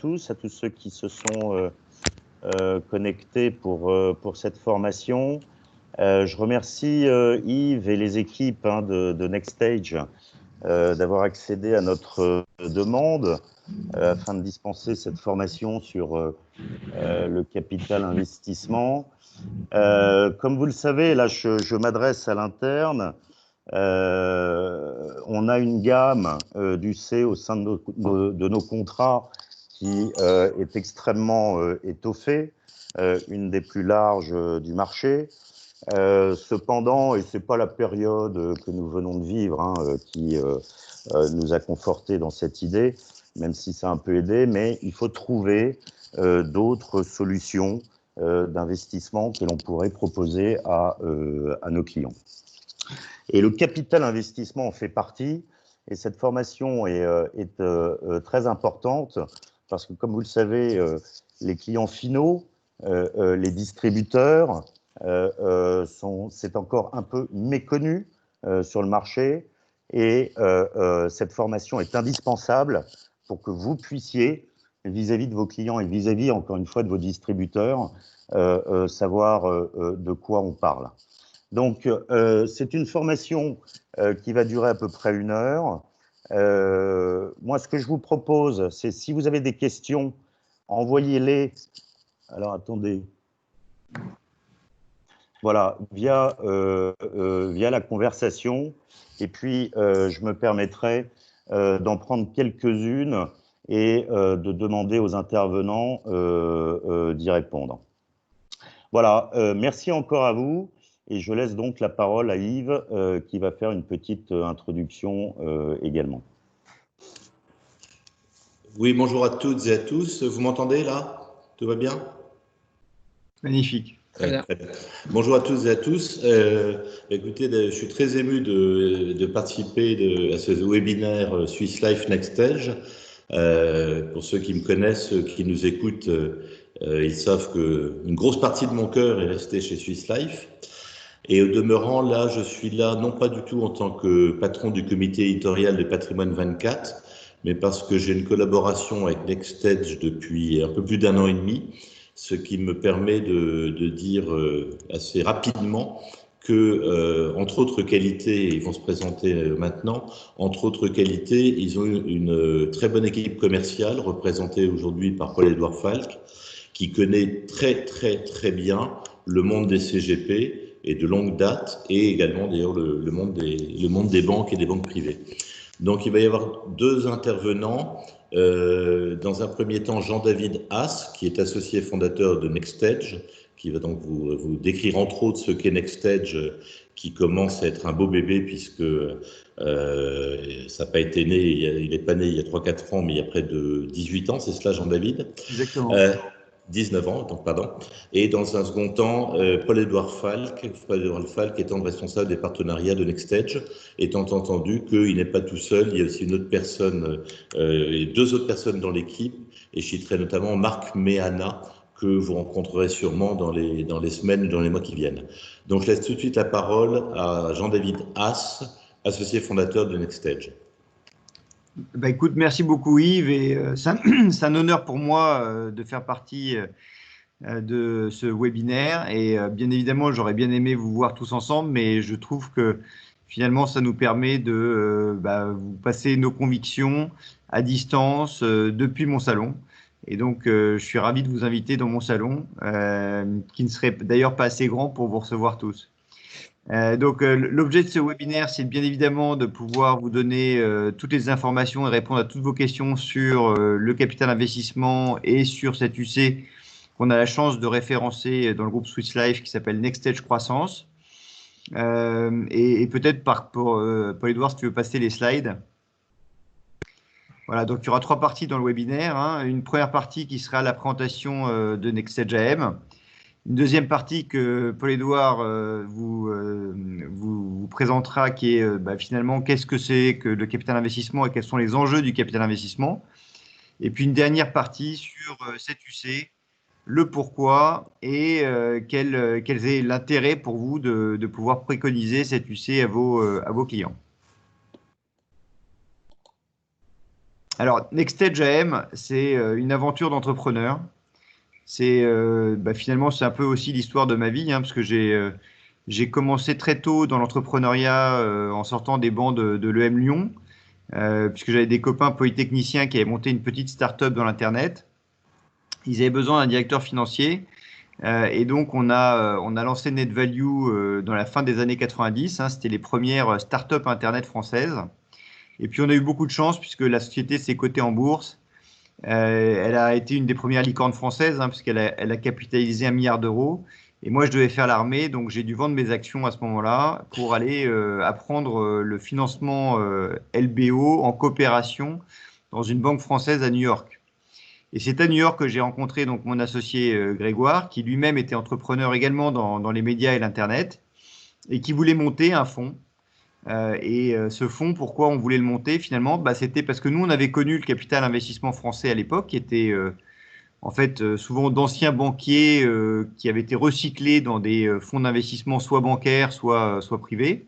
tous ceux qui se sont connectés pour cette formation. Je remercie Yves et les équipes de NextStage d'avoir accédé à notre demande afin de dispenser cette formation sur le capital investissement. Comme vous le savez, là, je m'adresse à l'interne. On a une gamme d'UC au sein de nos contrats qui est extrêmement étoffée, une des plus larges du marché. Cependant, et ce n'est pas la période que nous venons de vivre qui nous a confortés dans cette idée, même si ça a un peu aidé, mais il faut trouver d'autres solutions d'investissement que l'on pourrait proposer à nos clients. Et le capital investissement en fait partie, et cette formation est très importante parce que, comme vous le savez, les clients finaux, les distributeurs, c'est encore un peu méconnu sur le marché, et cette formation est indispensable pour que vous puissiez, vis-à-vis de vos clients et vis-à-vis, encore une fois, de vos distributeurs, savoir de quoi on parle. Donc, c'est une formation qui va durer à peu près 1 heure. Moi, ce que je vous propose, c'est si vous avez des questions, envoyez-les. Alors, attendez. Voilà, via la conversation. Et puis, je me permettrai d'en prendre quelques-unes et de demander aux intervenants d'y répondre. Voilà, merci encore à vous. Et je laisse donc la parole à Yves qui va faire une petite introduction également. Oui, bonjour à toutes et à tous. Vous m'entendez là? Tout va bien? Magnifique. Très bien. Bonjour à tous et à tous. Écoutez, je suis très ému de participer à ce webinaire Swiss Life NextStage. Pour ceux qui me connaissent, ceux qui nous écoutent, ils savent qu'une grosse partie de mon cœur est restée chez Swiss Life. Et au demeurant, là, je suis là, non pas du tout en tant que patron du comité éditorial de Patrimoine 24, mais parce que j'ai une collaboration avec NextStage depuis un peu plus d'1 an et demi, ce qui me permet de dire assez rapidement que, entre autres qualités, ils vont se présenter maintenant, entre autres qualités, ils ont une très bonne équipe commerciale, représentée aujourd'hui par Paul-Édouard Falck, qui connaît très bien le monde des CGP, et de longue date, et également d'ailleurs le monde des banques et des banques privées. Donc il va y avoir 2 intervenants. Dans un premier temps, Jean-David Haas, qui est associé fondateur de NextStage, qui va donc vous décrire entre autres ce qu'est NextStage, qui commence à être un beau bébé puisque ça n'a pas été né, il n'est pas né il y a 3-4 ans, mais il y a près de 18 ans, c'est cela Jean-David? Exactement. 19 ans, donc pardon. Et dans un second temps, Paul-Édouard Falck étant le responsable des partenariats de NextStage, étant entendu qu'il n'est pas tout seul, il y a aussi une autre personne, et 2 autres personnes dans l'équipe, et je citerai notamment Marc Méana, que vous rencontrerez sûrement dans les semaines, dans les mois qui viennent. Donc je laisse tout de suite la parole à Jean-David Haas, associé fondateur de NextStage. Bah, écoute, merci beaucoup Yves, et c'est un honneur pour moi de faire partie de ce webinaire, et bien évidemment j'aurais bien aimé vous voir tous ensemble, mais je trouve que finalement ça nous permet de vous passer nos convictions à distance depuis mon salon, et donc je suis ravi de vous inviter dans mon salon qui ne serait d'ailleurs pas assez grand pour vous recevoir tous. Donc, l'objet de ce webinaire, c'est bien évidemment de pouvoir vous donner toutes les informations et répondre à toutes vos questions sur le capital investissement et sur cet UC qu'on a la chance de référencer dans le groupe Swiss Life qui s'appelle NextStage Croissance. Et peut-être Paul-Édouard, si tu veux passer les slides. Voilà, donc il y aura 3 parties dans le webinaire. Une première partie qui sera la présentation de NextStage AM. Une deuxième partie que Paul-Édouard vous présentera, qui est finalement qu'est-ce que c'est que le capital investissement et quels sont les enjeux du capital investissement. Et puis une dernière partie sur cet UC, le pourquoi et quel est l'intérêt pour vous de pouvoir préconiser cet UC à vos clients. Alors, Nextage AM, c'est une aventure d'entrepreneur. C'est finalement, c'est un peu aussi l'histoire de ma vie, hein, parce que j'ai commencé très tôt dans l'entrepreneuriat en sortant des bancs de l'EM Lyon, puisque j'avais des copains polytechniciens qui avaient monté une petite start-up dans l'Internet. Ils avaient besoin d'un directeur financier. Et donc, on a lancé NetValue dans la fin des années 90. Hein, c'était les premières start-up Internet françaises. Et puis, on a eu beaucoup de chance puisque la société s'est cotée en bourse. Elle a été une des premières licornes françaises, hein, puisqu'elle a capitalisé 1 milliard d'euros. Et moi, je devais faire l'armée, donc j'ai dû vendre mes actions à ce moment-là pour aller apprendre le financement LBO en coopération dans une banque française à New York. Et c'est à New York que j'ai rencontré donc mon associé Grégoire, qui lui-même était entrepreneur également dans les médias et l'Internet, et qui voulait monter un fonds. Ce fonds, pourquoi on voulait le monter finalement? C'était parce que nous, on avait connu le capital investissement français à l'époque, qui était en fait souvent d'anciens banquiers qui avaient été recyclés dans des fonds d'investissement soit bancaires, soit privés.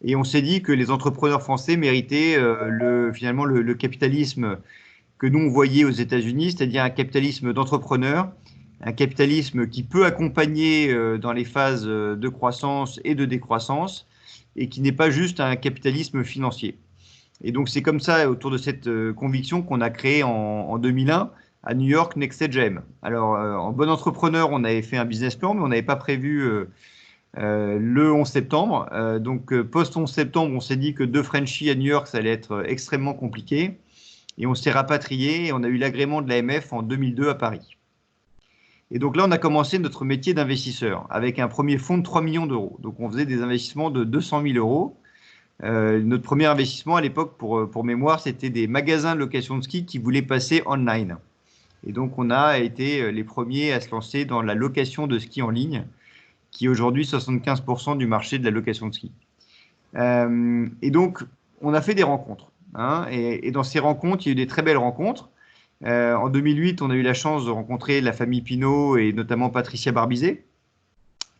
Et on s'est dit que les entrepreneurs français méritaient finalement le capitalisme que nous on voyait aux États-Unis, c'est-à-dire un capitalisme d'entrepreneurs, un capitalisme qui peut accompagner dans les phases de croissance et de décroissance, et qui n'est pas juste un capitalisme financier. Et donc c'est comme ça, autour de cette conviction, qu'on a créé en 2001 à New York Nextage AM. Alors en bon entrepreneur, on avait fait un business plan, mais on n'avait pas prévu le 11 septembre. Donc post 11 septembre, on s'est dit que 2 Frenchies à New York, ça allait être extrêmement compliqué. Et on s'est rapatrié et on a eu l'agrément de l'AMF en 2002 à Paris. Et donc là, on a commencé notre métier d'investisseur avec un premier fonds de 3 millions d'euros. Donc on faisait des investissements de 200 000 euros. Notre premier investissement à l'époque, pour mémoire, c'était des magasins de location de ski qui voulaient passer online. Et donc on a été les premiers à se lancer dans la location de ski en ligne, qui est aujourd'hui 75% du marché de la location de ski. Et donc, on a fait des rencontres. Hein, et dans ces rencontres, il y a eu des très belles rencontres. En 2008, on a eu la chance de rencontrer la famille Pinault et notamment Patricia Barbizet,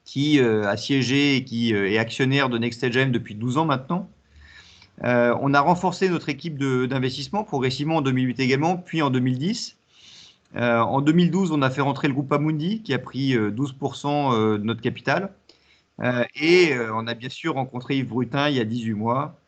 qui a siégé et qui est actionnaire de Nextage AM depuis 12 ans maintenant. On a renforcé notre équipe d'investissement progressivement en 2008 également, puis en 2010. En 2012, on a fait rentrer le groupe Amundi, qui a pris 12% de notre capital. On a bien sûr rencontré Yves Brutin il y a 18 mois.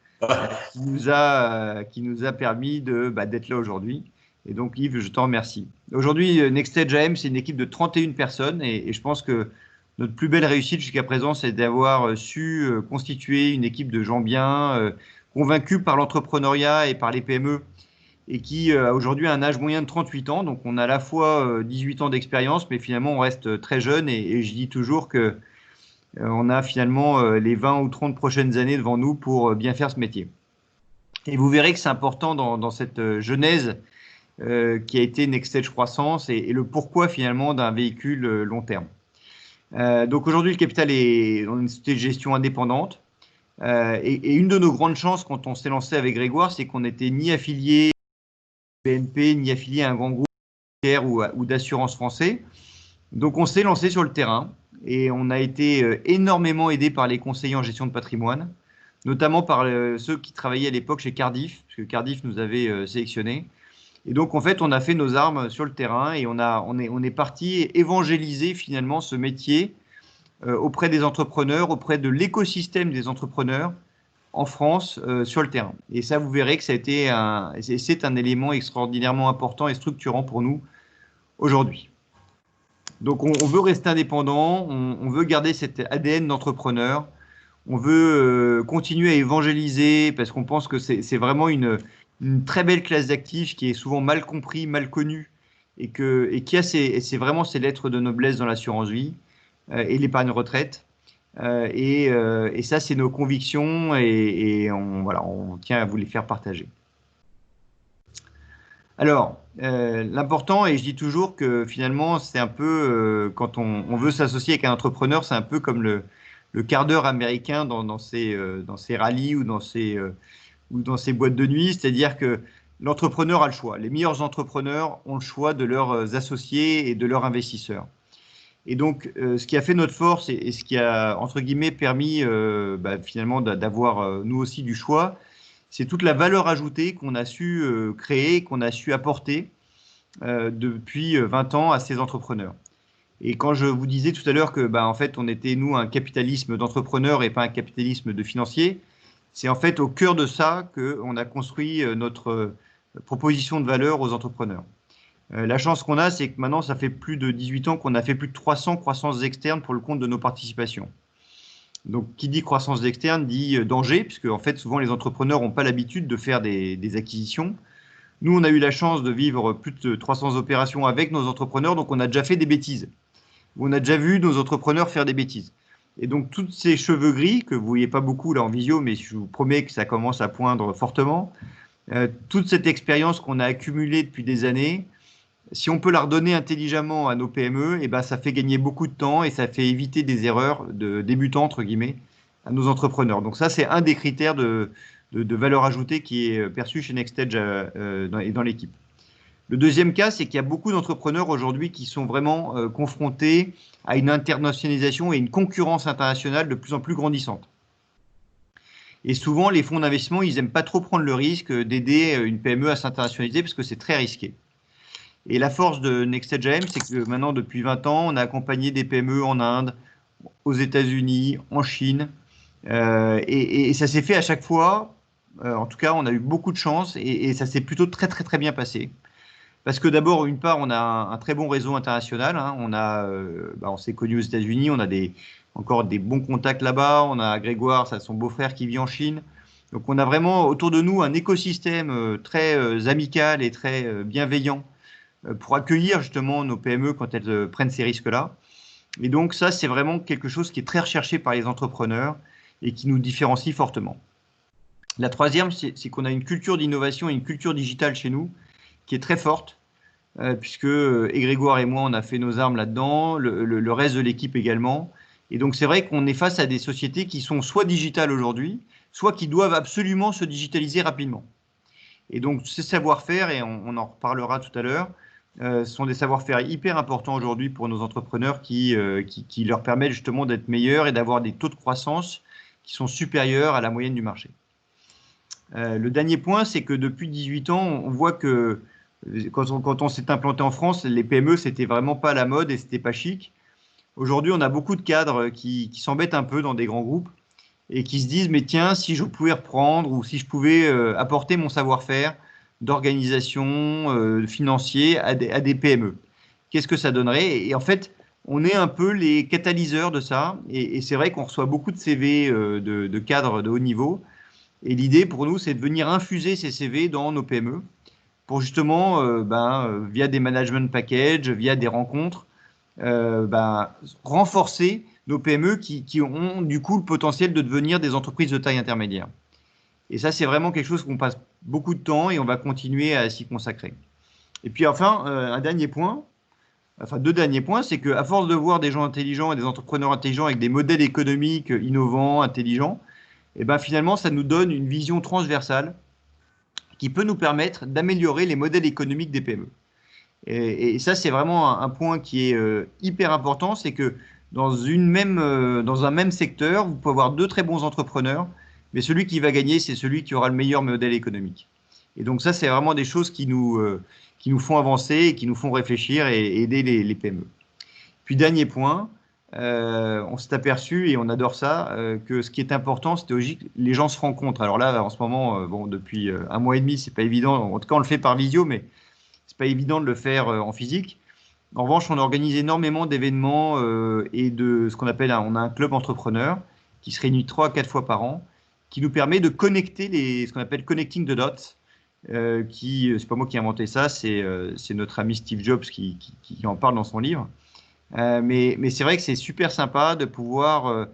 Qui nous a permis d'être là aujourd'hui. Et donc, Yves, je t'en remercie. Aujourd'hui, Nextage AM, c'est une équipe de 31 personnes et je pense que notre plus belle réussite jusqu'à présent, c'est d'avoir su constituer une équipe de gens bien, convaincus par l'entrepreneuriat et par les PME et qui aujourd'hui a un âge moyen de 38 ans. Donc, on a à la fois 18 ans d'expérience, mais finalement, on reste très jeune et je dis toujours que on a finalement les 20 ou 30 prochaines années devant nous pour bien faire ce métier. Et vous verrez que c'est important dans cette genèse qui a été Nextage Croissance et le pourquoi finalement d'un véhicule long terme. Donc aujourd'hui, le capital est dans une société de gestion indépendante. Et une de nos grandes chances quand on s'est lancé avec Grégoire, c'est qu'on n'était ni affilié à BNP, ni affilié à un grand groupe ou d'assurance français. Donc on s'est lancé sur le terrain. Et on a été énormément aidé par les conseillers en gestion de patrimoine, notamment par ceux qui travaillaient à l'époque chez Cardif, parce que Cardif nous avait sélectionnés. Et donc, en fait, on a fait nos armes sur le terrain et on est parti évangéliser finalement ce métier auprès des entrepreneurs, auprès de l'écosystème des entrepreneurs en France sur le terrain. Et ça, vous verrez que c'est un élément extraordinairement important et structurant pour nous aujourd'hui. Donc, on veut rester indépendant, on veut garder cet ADN d'entrepreneur, on veut continuer à évangéliser parce qu'on pense que c'est vraiment une très belle classe d'actifs qui est souvent mal compris, mal connue et qui a c'est vraiment ses lettres de noblesse dans l'assurance vie et l'épargne retraite. Et ça, c'est nos convictions et on tient à vous les faire partager. Alors, l'important, et je dis toujours que finalement, c'est un peu, quand on veut s'associer avec un entrepreneur, c'est un peu comme le quart d'heure américain dans ces rallyes ou dans ces boîtes de nuit, c'est-à-dire que l'entrepreneur a le choix. Les meilleurs entrepreneurs ont le choix de leurs associés et de leurs investisseurs. Et donc, ce qui a fait notre force et ce qui a, entre guillemets, permis finalement d'avoir nous aussi du choix, c'est toute la valeur ajoutée qu'on a su créer, qu'on a su apporter depuis 20 ans à ces entrepreneurs. Et quand je vous disais tout à l'heure que, en fait, on était, nous, un capitalisme d'entrepreneurs et pas un capitalisme de financiers, c'est en fait au cœur de ça qu'on a construit notre proposition de valeur aux entrepreneurs. La chance qu'on a, c'est que maintenant, ça fait plus de 18 ans qu'on a fait plus de 300 croissances externes pour le compte de nos participations. Donc, qui dit croissance externe dit danger, puisque en fait, souvent, les entrepreneurs n'ont pas l'habitude de faire des acquisitions. Nous, on a eu la chance de vivre plus de 300 opérations avec nos entrepreneurs, donc on a déjà fait des bêtises. On a déjà vu nos entrepreneurs faire des bêtises. Et donc, toutes ces cheveux gris, que vous ne voyez pas beaucoup là en visio, mais je vous promets que ça commence à poindre fortement, toute cette expérience qu'on a accumulée depuis des années, si on peut la redonner intelligemment à nos PME, ça fait gagner beaucoup de temps et ça fait éviter des erreurs de débutants, entre guillemets, à nos entrepreneurs. Donc ça, c'est un des critères de valeur ajoutée qui est perçu chez NextEdge et dans l'équipe. Le deuxième cas, c'est qu'il y a beaucoup d'entrepreneurs aujourd'hui qui sont vraiment confrontés à une internationalisation et une concurrence internationale de plus en plus grandissante. Et souvent, les fonds d'investissement, ils n'aiment pas trop prendre le risque d'aider une PME à s'internationaliser parce que c'est très risqué. Et la force de NextEdge AM, c'est que maintenant, depuis 20 ans, on a accompagné des PME en Inde, aux États-Unis, en Chine. Et ça s'est fait à chaque fois. En tout cas, on a eu beaucoup de chance et ça s'est plutôt très, très, très bien passé. Parce que d'abord, une part, on a un très bon réseau international. Hein. On s'est connus aux États-Unis, on a encore des bons contacts là-bas. On a Grégoire, ça, son beau-frère qui vit en Chine. Donc, on a vraiment autour de nous un écosystème très amical et très bienveillant pour accueillir justement nos PME quand elles prennent ces risques-là. Et donc, ça, c'est vraiment quelque chose qui est très recherché par les entrepreneurs et qui nous différencie fortement. La troisième, c'est qu'on a une culture d'innovation et une culture digitale chez nous qui est très forte. Puisque Grégoire et moi, on a fait nos armes là-dedans, le reste de l'équipe également. Et donc, c'est vrai qu'on est face à des sociétés qui sont soit digitales aujourd'hui, soit qui doivent absolument se digitaliser rapidement. Et donc, ces savoir-faire, et on en reparlera tout à l'heure, sont des savoir-faire hyper importants aujourd'hui pour nos entrepreneurs qui leur permettent justement d'être meilleurs et d'avoir des taux de croissance qui sont supérieurs à la moyenne du marché. Le dernier point, c'est que depuis 18 ans, on voit que quand on s'est implanté en France, les PME, c'était vraiment pas la mode et c'était pas chic. Aujourd'hui, on a beaucoup de cadres qui s'embêtent un peu dans des grands groupes et qui se disent, mais tiens, si je pouvais reprendre ou si je pouvais apporter mon savoir-faire d'organisation financier à des PME, qu'est-ce que ça donnerait? Et en fait, on est un peu les catalyseurs de ça. Et c'est vrai qu'on reçoit beaucoup de CV de cadres de haut niveau. Et l'idée pour nous, c'est de venir infuser ces CV dans nos PME pour justement, via des management packages, via des rencontres, renforcer nos PME qui ont du coup le potentiel de devenir des entreprises de taille intermédiaire. Et ça, c'est vraiment quelque chose qu'on passe beaucoup de temps et on va continuer à s'y consacrer. Et puis enfin, deux derniers points, c'est qu'à force de voir des gens intelligents et des entrepreneurs intelligents avec des modèles économiques innovants, intelligents, finalement, ça nous donne une vision transversale qui peut nous permettre d'améliorer les modèles économiques des PME. Et ça, c'est vraiment un point qui est hyper important, c'est que dans un même secteur, vous pouvez avoir deux très bons entrepreneurs, mais celui qui va gagner, c'est celui qui aura le meilleur modèle économique. Et donc ça, c'est vraiment des choses qui nous font avancer et qui nous font réfléchir et aider les PME. Puis dernier point, on s'est aperçu, et on adore ça, que ce qui est important, c'est que les gens se rencontrent. Alors là, en ce moment, depuis un mois et demi, c'est pas évident. En tout cas, on le fait par visio, mais c'est pas évident de le faire en physique. En revanche, on organise énormément d'événements et de ce qu'on appelle, on a un club entrepreneur qui se réunit 3 à 4 fois par an, qui nous permet de connecter ce qu'on appelle connecting the dots. C'est pas moi qui ai inventé ça, c'est notre ami Steve Jobs qui en parle dans son livre. Mais c'est vrai que c'est super sympa de pouvoir,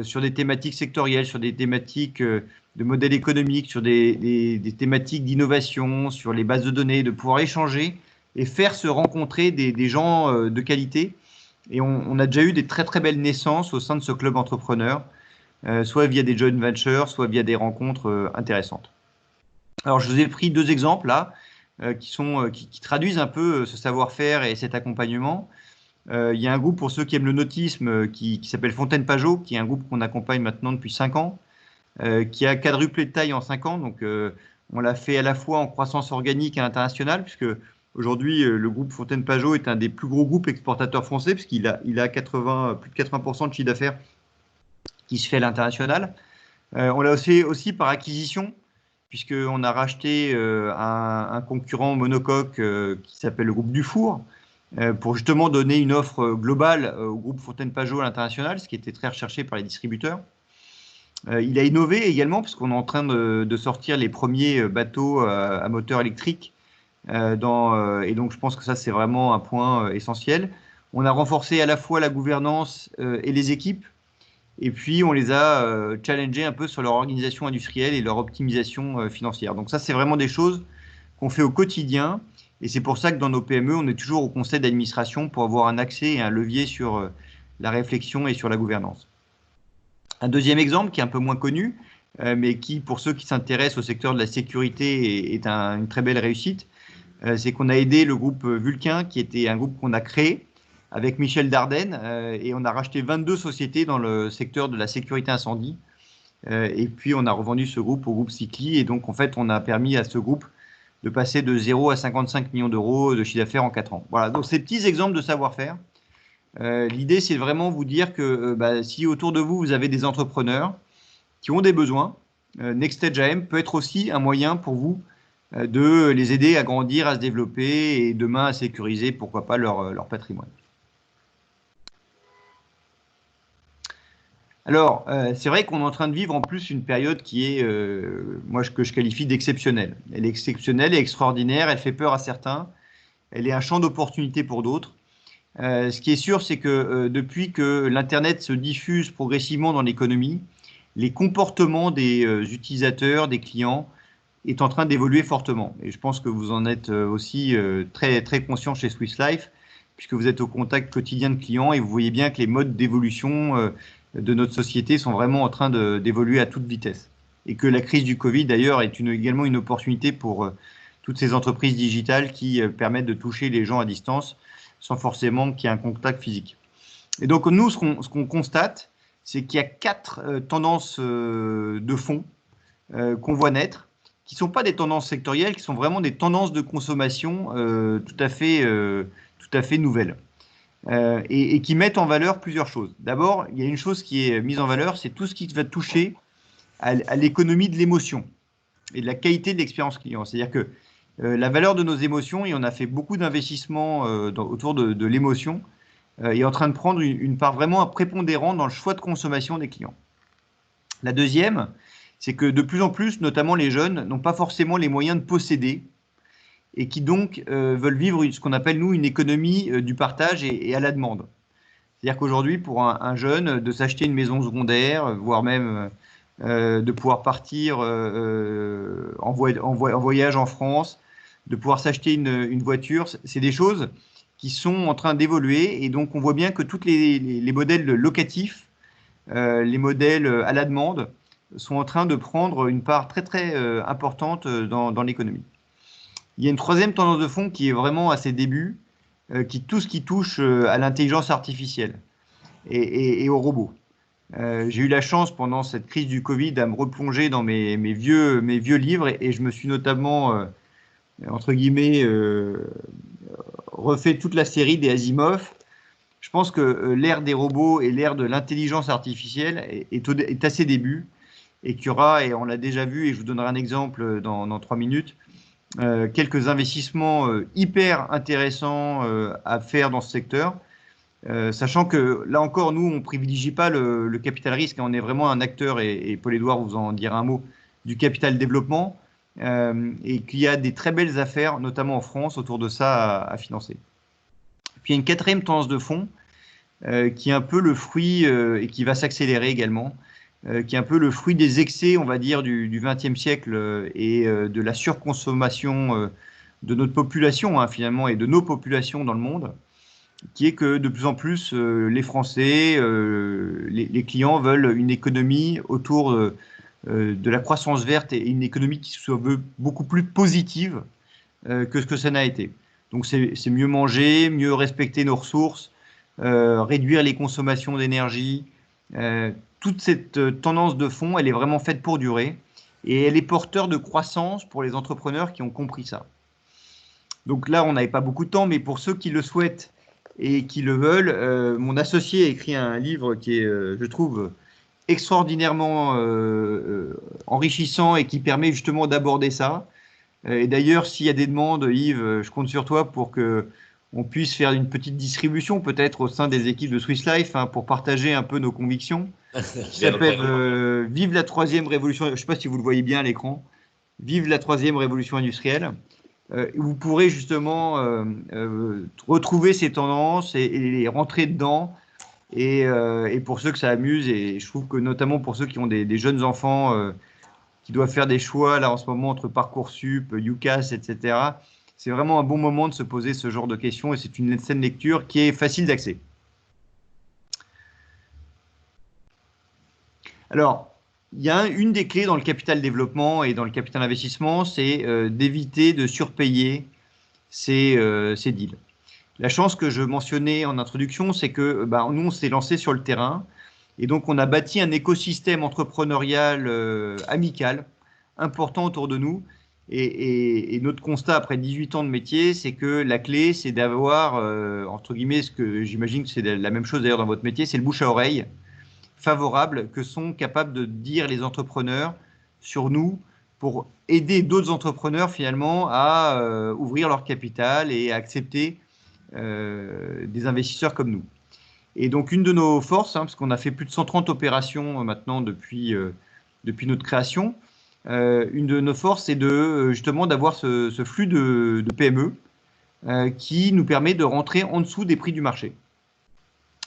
sur des thématiques sectorielles, sur des thématiques de modèle économique, sur des thématiques d'innovation, sur les bases de données, de pouvoir échanger et faire se rencontrer des gens de qualité. Et on a déjà eu des très très belles naissances au sein de ce club entrepreneur, soit via des joint ventures, soit via des rencontres intéressantes. Alors je vous ai pris 2 exemples là, qui traduisent un peu ce savoir-faire et cet accompagnement. Il y a un groupe, pour ceux qui aiment le nautisme, qui s'appelle Fontaine Pajot, qui est un groupe qu'on accompagne maintenant depuis 5 ans, qui a quadruplé de taille en 5 ans. Donc, on l'a fait à la fois en croissance organique et internationale, puisque aujourd'hui, le groupe Fontaine-Pajot est un des plus gros groupes exportateurs français, puisqu'il a plus de 80% de chiffre d'affaires qui se fait à l'international. On l'a aussi par acquisition, puisqu'on a racheté un concurrent monocoque qui s'appelle le groupe Dufour, pour justement donner une offre globale au groupe Fontaine-Pajot à l'international, ce qui était très recherché par les distributeurs. Il a innové également, parce qu'on est en train de sortir les premiers bateaux à moteur électrique. Et donc, je pense que ça, c'est vraiment un point essentiel. On a renforcé à la fois la gouvernance et les équipes. Et puis, on les a challengés un peu sur leur organisation industrielle et leur optimisation financière. Donc ça, c'est vraiment des choses qu'on fait au quotidien. Et c'est pour ça que dans nos PME, on est toujours au conseil d'administration pour avoir un accès et un levier sur la réflexion et sur la gouvernance. Un deuxième exemple qui est un peu moins connu, mais qui, pour ceux qui s'intéressent au secteur de la sécurité, est une très belle réussite, c'est qu'on a aidé le groupe Vulcain, qui était un groupe qu'on a créé avec Michel Dardenne, et on a racheté 22 sociétés dans le secteur de la sécurité incendie. Et puis, on a revendu ce groupe au groupe Cycli. Et donc, en fait, on a permis à ce groupe de passer de 0 à 55 millions d'euros de chiffre d'affaires en 4 ans. Voilà, donc ces petits exemples de savoir-faire. L'idée, c'est vraiment vous dire que si autour de vous, vous avez des entrepreneurs qui ont des besoins, NextEdge AM peut être aussi un moyen pour vous de les aider à grandir, à se développer et demain à sécuriser, pourquoi pas, leur patrimoine. Alors, c'est vrai qu'on est en train de vivre en plus une période qui est, que je qualifie d'exceptionnelle. Elle est exceptionnelle et extraordinaire, elle fait peur à certains, elle est un champ d'opportunité pour d'autres. Ce qui est sûr, c'est que depuis que l'Internet se diffuse progressivement dans l'économie, les comportements des utilisateurs, des clients, est en train d'évoluer fortement. Et je pense que vous en êtes aussi très, très conscient chez Swiss Life, puisque vous êtes au contact quotidien de clients et vous voyez bien que les modes d'évolution de notre société sont vraiment en train d'évoluer à toute vitesse. Et que la crise du Covid, d'ailleurs, est également une opportunité pour toutes ces entreprises digitales qui permettent de toucher les gens à distance sans forcément qu'il y ait un contact physique. Et donc, nous, ce qu'on constate, c'est qu'il y a 4 tendances de fond qu'on voit naître, qui ne sont pas des tendances sectorielles, qui sont vraiment des tendances de consommation tout à fait nouvelles. Et qui mettent en valeur plusieurs choses. D'abord, il y a une chose qui est mise en valeur, c'est tout ce qui va toucher à l'économie de l'émotion et de la qualité de l'expérience client. C'est-à-dire que la valeur de nos émotions, et on a fait beaucoup d'investissements autour de l'émotion, est en train de prendre une part vraiment prépondérante dans le choix de consommation des clients. La deuxième, c'est que de plus en plus, notamment les jeunes, n'ont pas forcément les moyens de posséder et qui donc veulent vivre ce qu'on appelle, nous, une économie du partage et à la demande. C'est-à-dire qu'aujourd'hui, pour un jeune, de s'acheter une maison secondaire, voire même de pouvoir partir en voyage en France, de pouvoir s'acheter une voiture, c'est des choses qui sont en train d'évoluer. Et donc, on voit bien que tous les modèles locatifs, les modèles à la demande, sont en train de prendre une part très, très importante dans l'économie. Il y a une troisième tendance de fond qui est vraiment à ses débuts, tout ce qui touche à l'intelligence artificielle et aux robots. J'ai eu la chance pendant cette crise du Covid à me replonger dans mes vieux livres et je me suis notamment, entre guillemets, refait toute la série des Asimov. Je pense que l'ère des robots et l'ère de l'intelligence artificielle est à ses débuts et qu'il y aura, et on l'a déjà vu, et je vous donnerai un exemple dans 3 minutes, quelques investissements hyper intéressants à faire dans ce secteur, sachant que là encore, nous, on ne privilégie pas le capital risque, on est vraiment un acteur, et Paul-Édouard vous en dira un mot, du capital développement, et qu'il y a des très belles affaires, notamment en France, autour de ça à financer. Puis il y a une quatrième tendance de fond, qui est un peu le fruit, et qui va s'accélérer également, qui est un peu le fruit des excès, on va dire, du XXe siècle et de la surconsommation de notre population, finalement, et de nos populations dans le monde, qui est que de plus en plus, les Français, les clients veulent une économie autour de la croissance verte et une économie qui se veut beaucoup plus positive que ce que ça n'a été. Donc, c'est mieux manger, mieux respecter nos ressources, réduire les consommations d'énergie, toute cette tendance de fond, elle est vraiment faite pour durer et elle est porteur de croissance pour les entrepreneurs qui ont compris ça. Donc là, on n'avait pas beaucoup de temps, mais pour ceux qui le souhaitent et qui le veulent, mon associé a écrit un livre qui est, je trouve, extraordinairement enrichissant et qui permet justement d'aborder ça. Et d'ailleurs, s'il y a des demandes, Yves, je compte sur toi pour que on puisse faire une petite distribution peut-être au sein des équipes de Swiss Life pour partager un peu nos convictions. Qui s'appelle Vive la troisième révolution. Je ne sais pas si vous le voyez bien à l'écran. Vive la troisième révolution industrielle. Vous pourrez justement retrouver ces tendances et rentrer dedans. Et pour ceux que ça amuse, et je trouve que notamment pour ceux qui ont des jeunes enfants qui doivent faire des choix là en ce moment entre Parcoursup, UCAS, etc., c'est vraiment un bon moment de se poser ce genre de questions et c'est une scène lecture qui est facile d'accès. Alors, il y a une des clés dans le capital développement et dans le capital investissement, c'est d'éviter de surpayer ces deals. La chance que je mentionnais en introduction, c'est que nous, on s'est lancé sur le terrain et donc on a bâti un écosystème entrepreneurial amical important autour de nous. Et notre constat après 18 ans de métier, c'est que la clé, c'est d'avoir, entre guillemets, ce que j'imagine que c'est la même chose d'ailleurs dans votre métier, c'est le bouche à oreille favorable que sont capables de dire les entrepreneurs sur nous pour aider d'autres entrepreneurs finalement à ouvrir leur capital et à accepter des investisseurs comme nous. Et donc une de nos forces, parce qu'on a fait plus de 130 opérations maintenant depuis notre création, une de nos forces, c'est justement d'avoir ce flux de PME qui nous permet de rentrer en dessous des prix du marché.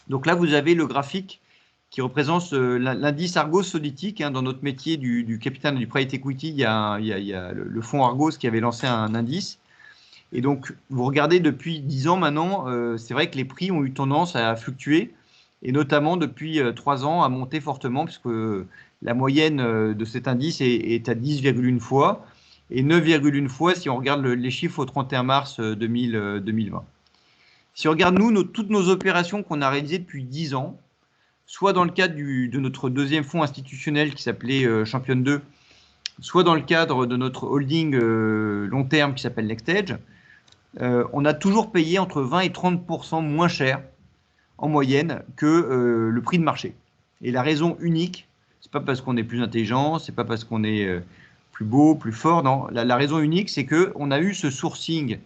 Donc là, vous avez le graphique qui représente l'indice Argos Solitique. Dans notre métier du capital et du private equity, il y a le fonds Argos qui avait lancé un indice. Et donc, vous regardez depuis 10 ans maintenant, c'est vrai que les prix ont eu tendance à fluctuer, et notamment depuis 3 ans à monter fortement, puisque la moyenne de cet indice est à 10,1 fois, et 9,1 fois si on regarde les chiffres au 31 mars 2020. Si on regarde toutes nos opérations qu'on a réalisées depuis 10 ans, soit dans le cadre de notre deuxième fonds institutionnel qui s'appelait Champion 2, soit dans le cadre de notre holding long terme qui s'appelle NextEdge, on a toujours payé entre 20 et 30% moins cher en moyenne que le prix de marché. Et la raison unique, c'est pas parce qu'on est plus intelligent, c'est pas parce qu'on est plus beau, plus fort, non. La raison unique, c'est qu'on a eu ce sourcing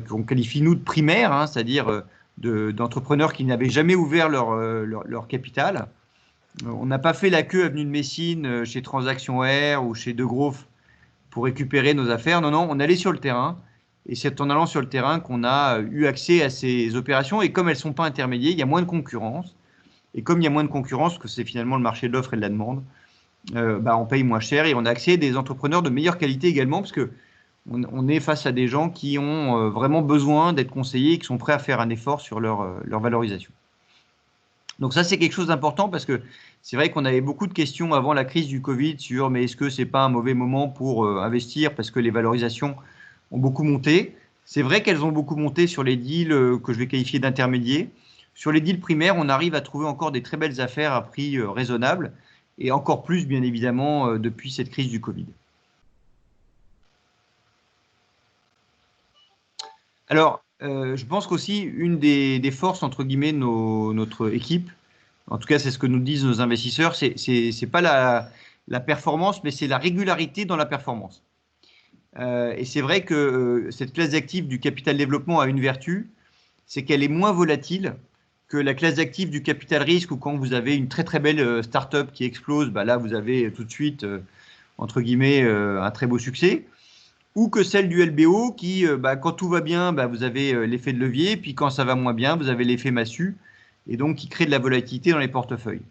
qu'on qualifie nous de primaire, c'est-à-dire d'entrepreneurs qui n'avaient jamais ouvert leur capital. On n'a pas fait la queue avenue de Messine chez Transaction Air ou chez De Groff pour récupérer nos affaires. Non, on allait sur le terrain. Et c'est en allant sur le terrain qu'on a eu accès à ces opérations. Et comme elles ne sont pas intermédiaires, il y a moins de concurrence. Et comme il y a moins de concurrence, parce que c'est finalement le marché de l'offre et de la demande, on paye moins cher et on a accès à des entrepreneurs de meilleure qualité également, parce qu'on est face à des gens qui ont vraiment besoin d'être conseillés et qui sont prêts à faire un effort sur leur valorisation. Donc ça, c'est quelque chose d'important parce que c'est vrai qu'on avait beaucoup de questions avant la crise du Covid sur mais est-ce que ce n'est pas un mauvais moment pour investir parce que les valorisations ont beaucoup monté. C'est vrai qu'elles ont beaucoup monté sur les deals que je vais qualifier d'intermédiaires. Sur les deals primaires, on arrive à trouver encore des très belles affaires à prix raisonnable et encore plus, bien évidemment, depuis cette crise du Covid. Alors, je pense qu'aussi, une des forces, entre guillemets, notre équipe, en tout cas, c'est ce que nous disent nos investisseurs, c'est pas la performance, mais c'est la régularité dans la performance. Et c'est vrai que cette classe d'actifs du capital développement a une vertu, c'est qu'elle est moins volatile que la classe d'actifs du capital risque où quand vous avez une très très belle start-up qui explose, là vous avez tout de suite, entre guillemets, un très beau succès, ou que celle du LBO qui, quand tout va bien, vous avez l'effet de levier, puis quand ça va moins bien, vous avez l'effet massue, et donc qui crée de la volatilité dans les portefeuilles.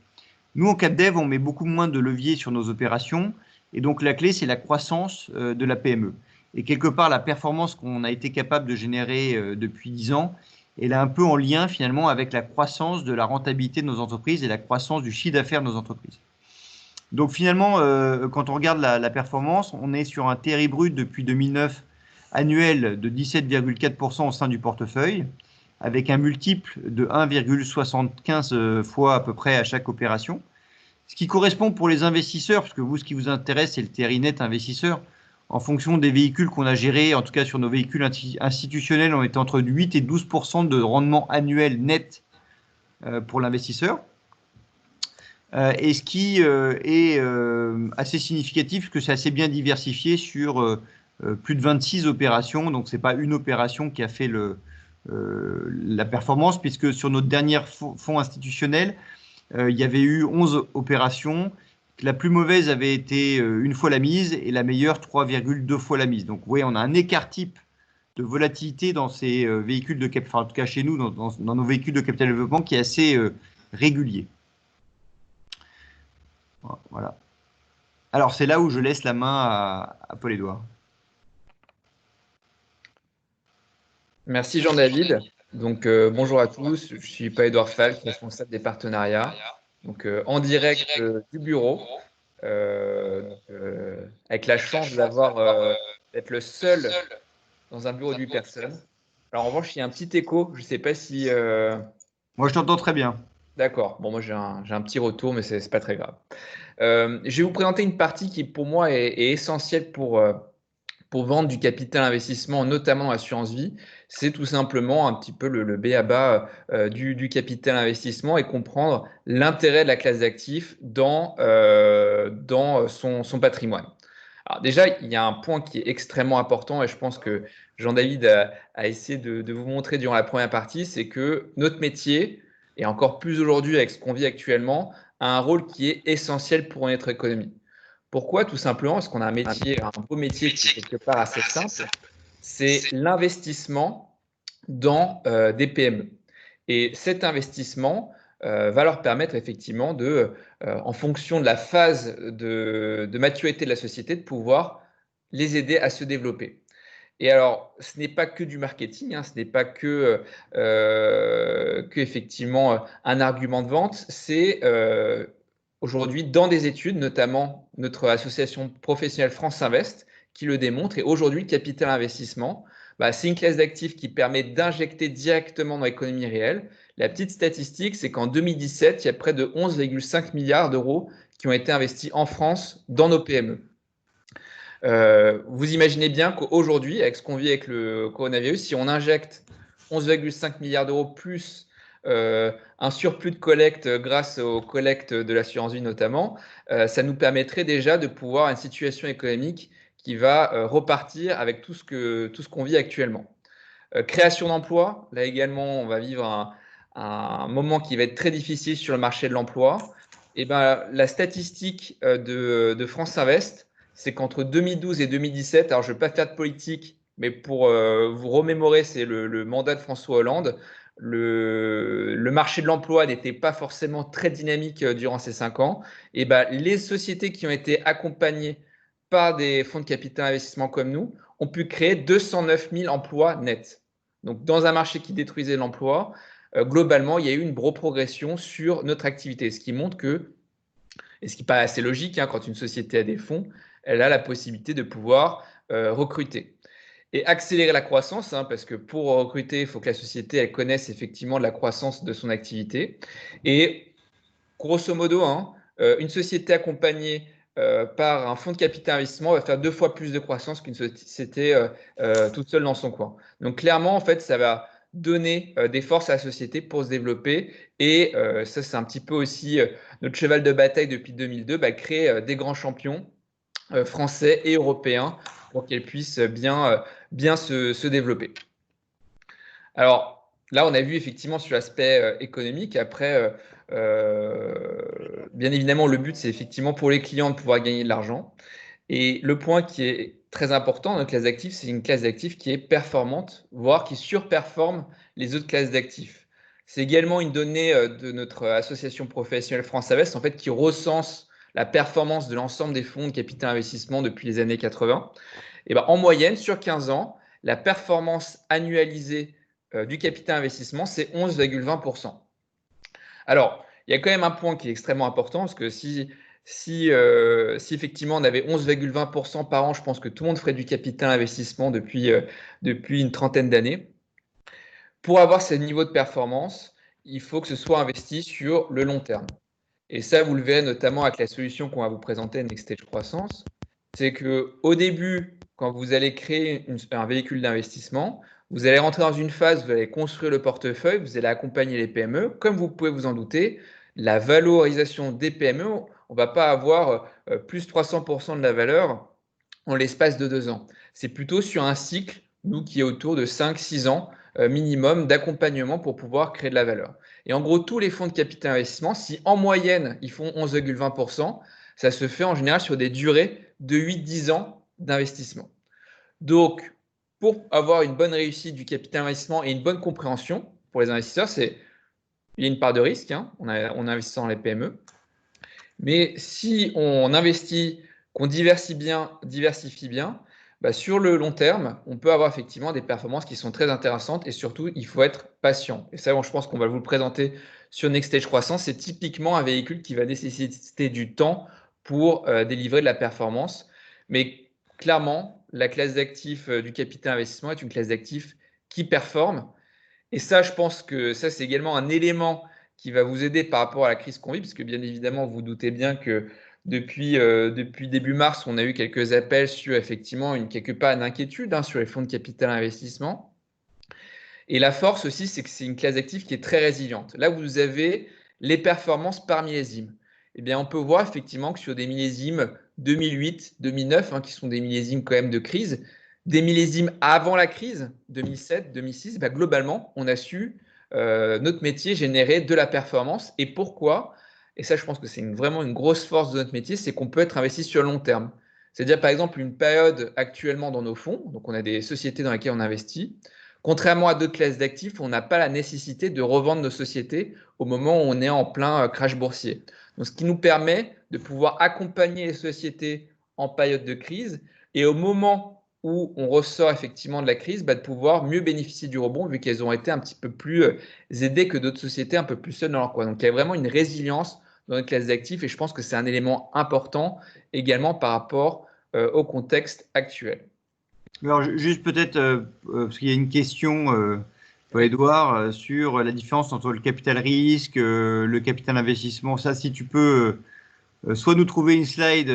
Nous, en CapDev, on met beaucoup moins de levier sur nos opérations, et donc la clé, c'est la croissance de la PME. Et quelque part, la performance qu'on a été capable de générer depuis 10 ans, elle est un peu en lien finalement avec la croissance de la rentabilité de nos entreprises et la croissance du chiffre d'affaires de nos entreprises. Donc finalement, quand on regarde la performance, on est sur un TRI brut depuis 2009 annuel de 17,4% au sein du portefeuille, avec un multiple de 1,75 fois à peu près à chaque opération. Ce qui correspond pour les investisseurs, parce que vous, ce qui vous intéresse, c'est le TRI net investisseur. En fonction des véhicules qu'on a gérés, en tout cas sur nos véhicules institutionnels, on est entre 8 et 12% de rendement annuel net pour l'investisseur. Et ce qui est assez significatif, parce que c'est assez bien diversifié sur plus de 26 opérations. Donc, ce n'est pas une opération qui a fait la performance, puisque sur notre dernier fonds institutionnel, il y avait eu 11 opérations. La plus mauvaise avait été une fois la mise et la meilleure 3,2 fois la mise. Donc, vous voyez, on a un écart type de volatilité dans ces véhicules de capital, enfin, en tout cas chez nous, dans nos véhicules de capital développement, qui est assez régulier. Voilà. Alors, c'est là où je laisse la main à Paul-Édouard. Merci Jean-David. Donc, bonjour à tous. Je suis Paul-Édouard Falk, responsable des partenariats. Donc, en direct du bureau, avec la chance d'être le seul dans un bureau de 8 personnes. Alors, en revanche, il y a un petit écho. Je ne sais pas si… Moi, je t'entends très bien. D'accord. Bon, moi, j'ai un petit retour, mais ce n'est pas très grave. Je vais vous présenter une partie qui, pour moi, est essentielle pour vendre du capital investissement, notamment l'assurance vie. C'est tout simplement un petit peu le b.a.-ba du capital investissement et comprendre l'intérêt de la classe d'actifs dans son patrimoine. Alors déjà, il y a un point qui est extrêmement important et je pense que Jean-David a essayé de vous montrer durant la première partie, c'est que notre métier, et encore plus aujourd'hui avec ce qu'on vit actuellement, a un rôle qui est essentiel pour notre économie. Pourquoi? Tout simplement parce qu'on a un beau métier qui est quelque part assez simple, c'est l'investissement dans des PME. Et cet investissement va leur permettre effectivement en fonction de la phase de maturité de la société, de pouvoir les aider à se développer. Et alors, ce n'est pas que du marketing, ce n'est pas que effectivement un argument de vente, c'est aujourd'hui dans des études, notamment notre association professionnelle France Invest, qui le démontre. Et aujourd'hui, le capital investissement, c'est une classe d'actifs qui permet d'injecter directement dans l'économie réelle. La petite statistique, c'est qu'en 2017, il y a près de 11,5 milliards d'euros qui ont été investis en France dans nos PME. Vous imaginez bien qu'aujourd'hui, avec ce qu'on vit avec le coronavirus, si on injecte 11,5 milliards d'euros plus un surplus de collecte grâce aux collectes de l'assurance vie notamment, ça nous permettrait déjà de pouvoir avoir une situation économique qui va repartir avec tout ce qu'on vit actuellement. Création d'emplois, là également, on va vivre un moment qui va être très difficile sur le marché de l'emploi. Et la statistique de France Invest, c'est qu'entre 2012 et 2017, alors je ne vais pas faire de politique, mais pour vous remémorer, c'est le mandat de François Hollande, le marché de l'emploi n'était pas forcément très dynamique durant ces 5 ans. Et les sociétés qui ont été accompagnées par des fonds de capital investissement comme nous ont pu créer 209 000 emplois nets. Donc, dans un marché qui détruisait l'emploi, globalement, il y a eu une grosse progression sur notre activité, ce qui montre que, et ce qui paraît assez logique, quand une société a des fonds, elle a la possibilité de pouvoir recruter. Et accélérer la croissance, parce que pour recruter, il faut que la société elle connaisse effectivement la croissance de son activité. Et grosso modo, une société accompagnée par un fonds de capital investissement va faire 2 fois plus de croissance qu'une société toute seule dans son coin. Donc clairement, en fait, ça va donner des forces à la société pour se développer. Et ça, c'est un petit peu aussi notre cheval de bataille depuis 2002, créer des grands champions français et européens pour qu'elles puissent bien se développer. Alors là, on a vu effectivement sur l'aspect économique. Après, bien évidemment, le but, c'est effectivement pour les clients de pouvoir gagner de l'argent. Et le point qui est très important dans notre classe d'actifs, c'est une classe d'actifs qui est performante, voire qui surperforme les autres classes d'actifs. C'est également une donnée de notre association professionnelle France Invest, en fait, qui recense la performance de l'ensemble des fonds de capital investissement depuis les années 80. Et en moyenne, sur 15 ans, la performance annualisée du capital investissement, c'est 11,20%. Alors, il y a quand même un point qui est extrêmement important, parce que si effectivement on avait 11,20% par an, je pense que tout le monde ferait du capital investissement depuis une trentaine d'années. Pour avoir ce niveau de performance, il faut que ce soit investi sur le long terme. Et ça, vous le verrez notamment avec la solution qu'on va vous présenter, Next Stage Croissance. C'est qu'au début, quand vous allez créer un véhicule d'investissement, vous allez rentrer dans une phase, vous allez construire le portefeuille, vous allez accompagner les PME. Comme vous pouvez vous en douter, la valorisation des PME, on ne va pas avoir plus 300% de la valeur en l'espace de 2 ans. C'est plutôt sur un cycle, nous, qui est autour de 5-6 ans minimum d'accompagnement pour pouvoir créer de la valeur. Et en gros, tous les fonds de capital investissement, si en moyenne, ils font 11,20%, ça se fait en général sur des durées de 8-10 ans d'investissement. Donc, pour avoir une bonne réussite du capital investissement et une bonne compréhension pour les investisseurs, il y a une part de risque, hein, on investit dans les PME. Mais si on investit, qu'on diversifie bien, bah sur le long terme, on peut avoir effectivement des performances qui sont très intéressantes et surtout, il faut être patient. Et ça, je pense qu'on va vous le présenter sur Next Stage Croissance. C'est typiquement un véhicule qui va nécessiter du temps pour délivrer de la performance. Mais clairement, la classe d'actifs du capital investissement est une classe d'actifs qui performe. Et ça, je pense que ça, c'est également un élément qui va vous aider par rapport à la crise qu'on vit, parce que bien évidemment, vous doutez bien que depuis début mars, on a eu quelques appels sur effectivement quelque part une inquiétude hein, sur les fonds de capital investissement. Et la force aussi, c'est que c'est une classe d'actifs qui est très résiliente. Là, vous avez les performances par millésime. Eh bien, on peut voir effectivement que sur des millésimes 2008, 2009, hein, qui sont des millésimes quand même de crise, des millésimes avant la crise, 2007, 2006, bah, globalement, on a su, notre métier, générer de la performance. Et pourquoi? Et ça, je pense que c'est vraiment une grosse force de notre métier, c'est qu'on peut être investi sur le long terme. C'est-à-dire, par exemple, une période actuellement dans nos fonds, donc on a des sociétés dans lesquelles on investit. Contrairement à d'autres classes d'actifs, on n'a pas la nécessité de revendre nos sociétés au moment où on est en plein crash boursier. Donc, ce qui nous permet de pouvoir accompagner les sociétés en période de crise et au moment où on ressort effectivement de la crise, bah, de pouvoir mieux bénéficier du rebond vu qu'elles ont été un petit peu plus aidées que d'autres sociétés un peu plus seules dans leur coin. Donc, il y a vraiment une résilience dans notre classe d'actifs et je pense que c'est un élément important également par rapport au contexte actuel. Alors, juste peut-être, parce qu'il y a une question, Edouard, sur la différence entre le capital risque, le capital investissement. Ça, si tu peux soit nous trouver une slide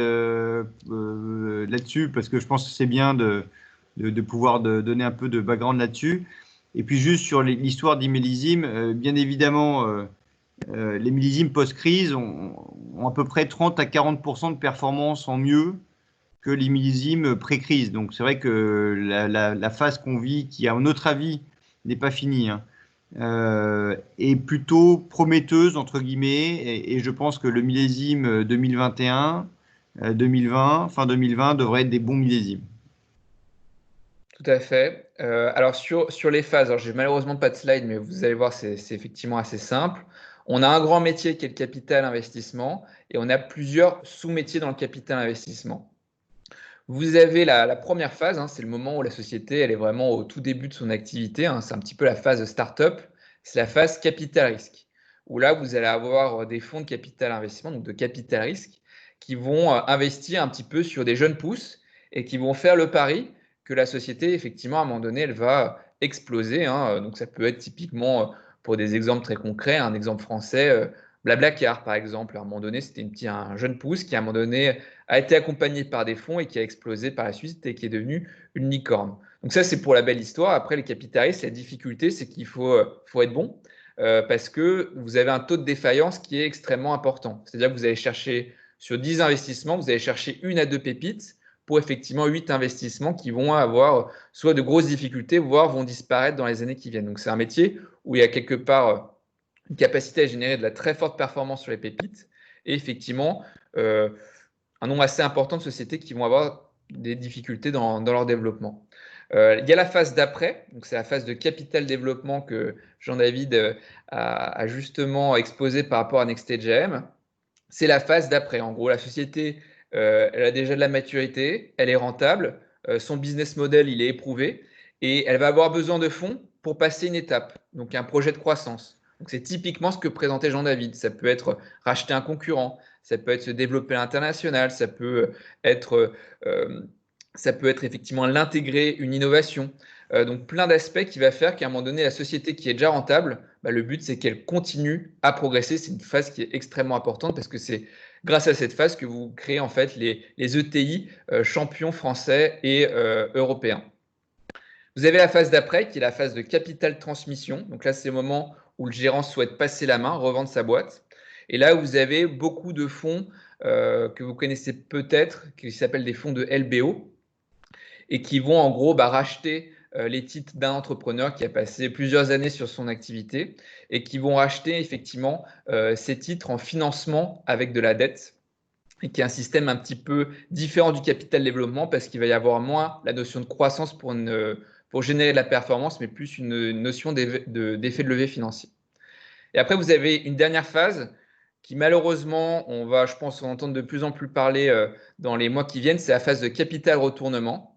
là-dessus, parce que je pense que c'est bien de pouvoir donner un peu de background là-dessus. Et puis juste sur l'histoire des millésimes, bien évidemment, les millésimes post-crise ont à peu près 30 à 40% de performance en mieux que les millésimes pré-crise. Donc c'est vrai que la phase qu'on vit, qui à notre avis n'est pas finie, hein, est plutôt prometteuse entre guillemets, et je pense que le millésime 2021, 2020, fin 2020 devrait être des bons millésimes. Tout à fait. Alors sur les phases, alors j'ai malheureusement pas de slide, mais vous allez voir, c'est effectivement assez simple. On a un grand métier qui est le capital investissement et on a plusieurs sous-métiers dans le capital investissement. Vous avez la première phase, hein, c'est le moment où la société elle est vraiment au tout début de son activité. Hein, c'est un petit peu la phase start-up. C'est la phase capital risque, où là, vous allez avoir des fonds de capital investissement, donc de capital risque, qui vont investir un petit peu sur des jeunes pousses et qui vont faire le pari que la société, effectivement, à un moment donné, elle va exploser. Hein. Donc, ça peut être typiquement, pour des exemples très concrets, un exemple français, Blablacar, par exemple. À un moment donné, c'était un jeune pousse qui, à un moment donné, a été accompagné par des fonds et qui a explosé par la suite et qui est devenu une licorne. Donc ça, c'est pour la belle histoire. Après, les capitalistes, la difficulté, c'est qu'il faut être bon parce que vous avez un taux de défaillance qui est extrêmement important. C'est-à-dire que vous allez chercher, sur 10 investissements, vous allez chercher 1 à 2 pépites pour effectivement 8 investissements qui vont avoir soit de grosses difficultés, voire vont disparaître dans les années qui viennent. Donc c'est un métier où il y a quelque part une capacité à générer de la très forte performance sur les pépites et effectivement un nombre assez important de sociétés qui vont avoir des difficultés dans leur développement. Il y a la phase d'après, donc c'est la phase de capital développement que Jean-David a justement exposé par rapport à Next Stage AM. C'est la phase d'après. En gros, la société, elle a déjà de la maturité, elle est rentable, son business model, il est éprouvé et elle va avoir besoin de fonds pour passer une étape, donc un projet de croissance. Donc c'est typiquement ce que présentait Jean-David. Ça peut être racheter un concurrent, ça peut être se développer à l'international, ça peut être effectivement l'intégrer une innovation. donc plein d'aspects qui va faire qu'à un moment donné, la société qui est déjà rentable, le but c'est qu'elle continue à progresser. C'est une phase qui est extrêmement importante parce que c'est grâce à cette phase que vous créez en fait les ETI champions français et européens. Vous avez la phase d'après qui est la phase de capital transmission. Donc là, c'est le moment où le gérant souhaite passer la main, revendre sa boîte. Et là, vous avez beaucoup de fonds que vous connaissez peut-être, qui s'appellent des fonds de LBO, et qui vont en gros racheter les titres d'un entrepreneur qui a passé plusieurs années sur son activité et qui vont racheter effectivement ces titres en financement avec de la dette, et qui est un système un petit peu différent du capital développement parce qu'il va y avoir moins la notion de croissance pour générer de la performance, mais plus une notion d'effet de levier financier. Et après, vous avez une dernière phase qui malheureusement, on va, je pense, en entendre de plus en plus parler dans les mois qui viennent, c'est la phase de capital retournement.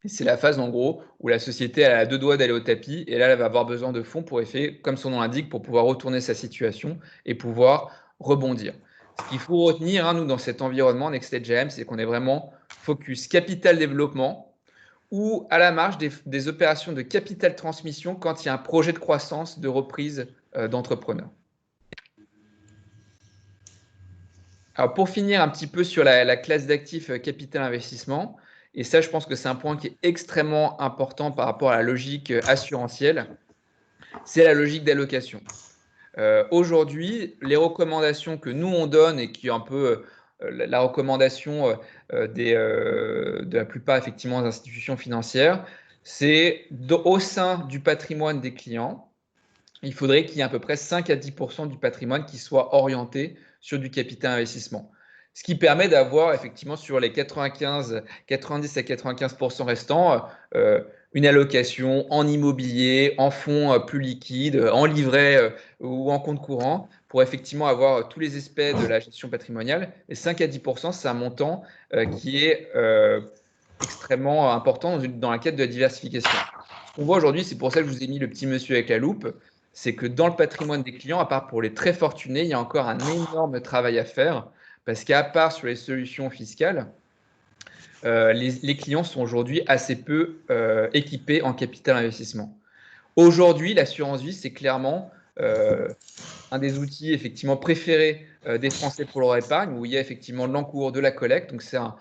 Et c'est la phase, en gros, où la société elle a deux doigts d'aller au tapis et là, elle va avoir besoin de fonds pour effet, comme son nom l'indique, pour pouvoir retourner sa situation et pouvoir rebondir. Ce qu'il faut retenir, nous, dans cet environnement NextEdge AM, c'est qu'on est vraiment focus capital développement ou à la marge des opérations de capital transmission quand il y a un projet de croissance, de reprise d'entrepreneurs. Alors, pour finir un petit peu sur la classe d'actifs capital investissement, et ça, je pense que c'est un point qui est extrêmement important par rapport à la logique assurantielle, c'est la logique d'allocation. Aujourd'hui, les recommandations que nous, on donne et qui est un peu la recommandation de la plupart effectivement des institutions financières, c'est au sein du patrimoine des clients, il faudrait qu'il y ait à peu près 5 à 10% du patrimoine qui soit orienté sur du capital investissement. Ce qui permet d'avoir effectivement sur les 90 à 95% restants une allocation en immobilier, en fonds plus liquides, en livret ou en compte courant pour effectivement avoir tous les aspects de la gestion patrimoniale. Et 5 à 10%, c'est un montant qui est extrêmement important dans la quête de la diversification. Ce qu'on voit aujourd'hui, c'est pour ça que je vous ai mis le petit monsieur avec la loupe, c'est que dans le patrimoine des clients, à part pour les très fortunés, il y a encore un énorme travail à faire parce qu'à part sur les solutions fiscales, les clients sont aujourd'hui assez peu équipés en capital investissement. Aujourd'hui, l'assurance vie, c'est clairement un des outils effectivement préférés des Français pour leur épargne, où il y a effectivement de l'encours, de la collecte. Donc, c'est un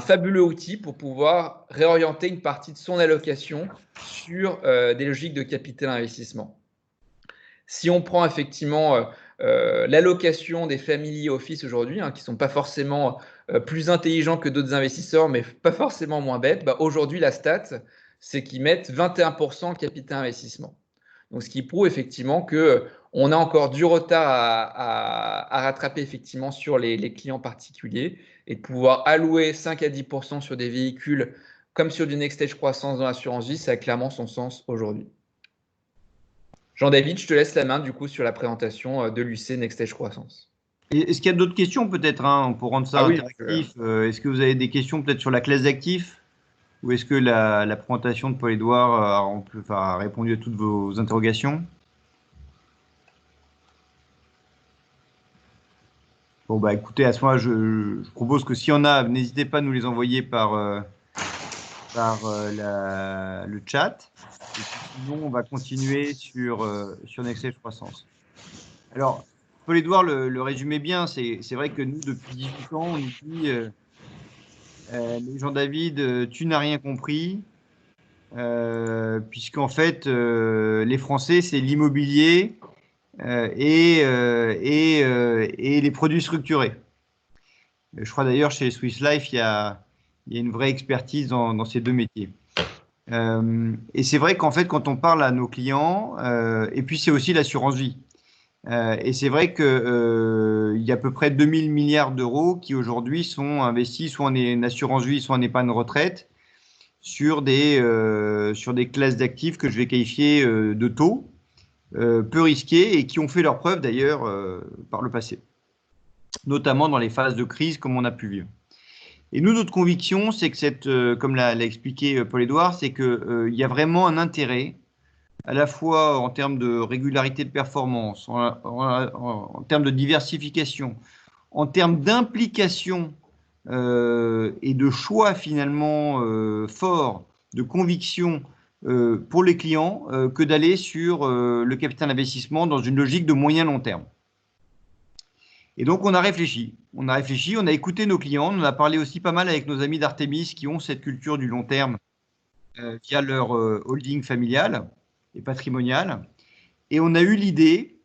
fabuleux outil pour pouvoir réorienter une partie de son allocation sur des logiques de capital investissement. Si on prend effectivement l'allocation des family office aujourd'hui, qui ne sont pas forcément plus intelligents que d'autres investisseurs, mais pas forcément moins bêtes, aujourd'hui, la stat, c'est qu'ils mettent 21% capital investissement. Donc, ce qui prouve effectivement qu'on a encore du retard à rattraper effectivement sur les clients particuliers et de pouvoir allouer 5 à 10% sur des véhicules comme sur du NextEdge croissance dans l'assurance vie, ça a clairement son sens aujourd'hui. Jean-David, je te laisse la main du coup sur la présentation de l'UC NextEdge croissance. Est-ce qu'il y a d'autres questions peut-être pour rendre ça interactif? Est-ce que vous avez des questions peut-être sur la classe d'actifs? Ou est-ce que la présentation de Paul-Édouard a répondu à toutes vos interrogations? Bon, écoutez, à ce moment-là, je propose que s'il y en a, n'hésitez pas à nous les envoyer par le chat. Et puis, sinon, on va continuer sur NextEdge croissance. Alors, Paul-Édouard le résumait bien. C'est vrai que nous, depuis 18 ans, on nous dit Jean-David, tu n'as rien compris, puisqu'en fait, les Français, c'est l'immobilier et les produits structurés. Je crois d'ailleurs, chez Swiss Life, il y a une vraie expertise dans ces deux métiers. Et c'est vrai qu'en fait, quand on parle à nos clients, et puis c'est aussi l'assurance vie. Et c'est vrai qu'il y a à peu près 2000 milliards d'euros qui aujourd'hui sont investis soit en assurance vie, soit en épargne retraite sur des classes d'actifs que je vais qualifier de taux, peu risqués et qui ont fait leurs preuves d'ailleurs par le passé, notamment dans les phases de crise comme on a pu vivre. Et nous, notre conviction, c'est que comme l'a expliqué Paul-Édouard, c'est qu'il y a vraiment un intérêt à la fois en termes de régularité de performance, en termes de diversification, en termes d'implication et de choix finalement forts, de conviction pour les clients que d'aller sur le capital investissement dans une logique de moyen-long terme. Et donc, on a réfléchi, on a écouté nos clients, on a parlé aussi pas mal avec nos amis d'Artemis qui ont cette culture du long terme via leur holding familial et patrimonial. Et on a eu l'idée,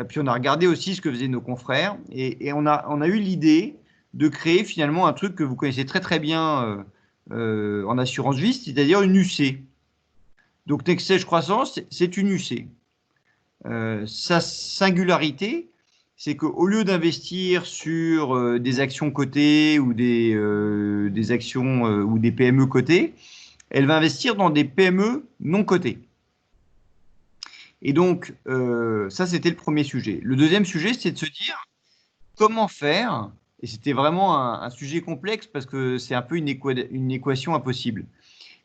puis on a regardé aussi ce que faisaient nos confrères, et on a eu l'idée de créer finalement un truc que vous connaissez très très bien en assurance vie, c'est-à-dire une UC. Donc Nextage Croissance, c'est une UC. Sa singularité, c'est qu'au lieu d'investir sur des actions cotées ou des actions ou des PME cotées, elle va investir dans des PME non cotées. Et donc, ça, c'était le premier sujet. Le deuxième sujet, c'est de se dire comment faire, et c'était vraiment un sujet complexe parce que c'est un peu une équation impossible.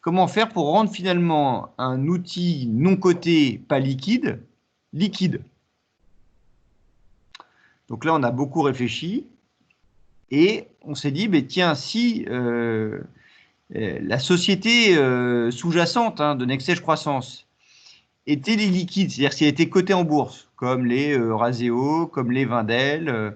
Comment faire pour rendre finalement un outil non coté, pas liquide, liquide. Donc là, on a beaucoup réfléchi et on s'est dit, mais tiens, si la société sous-jacente de Nextage Croissance était les liquides, c'est-à-dire si elle était cotée en bourse, comme les Raseo, comme les Wendel,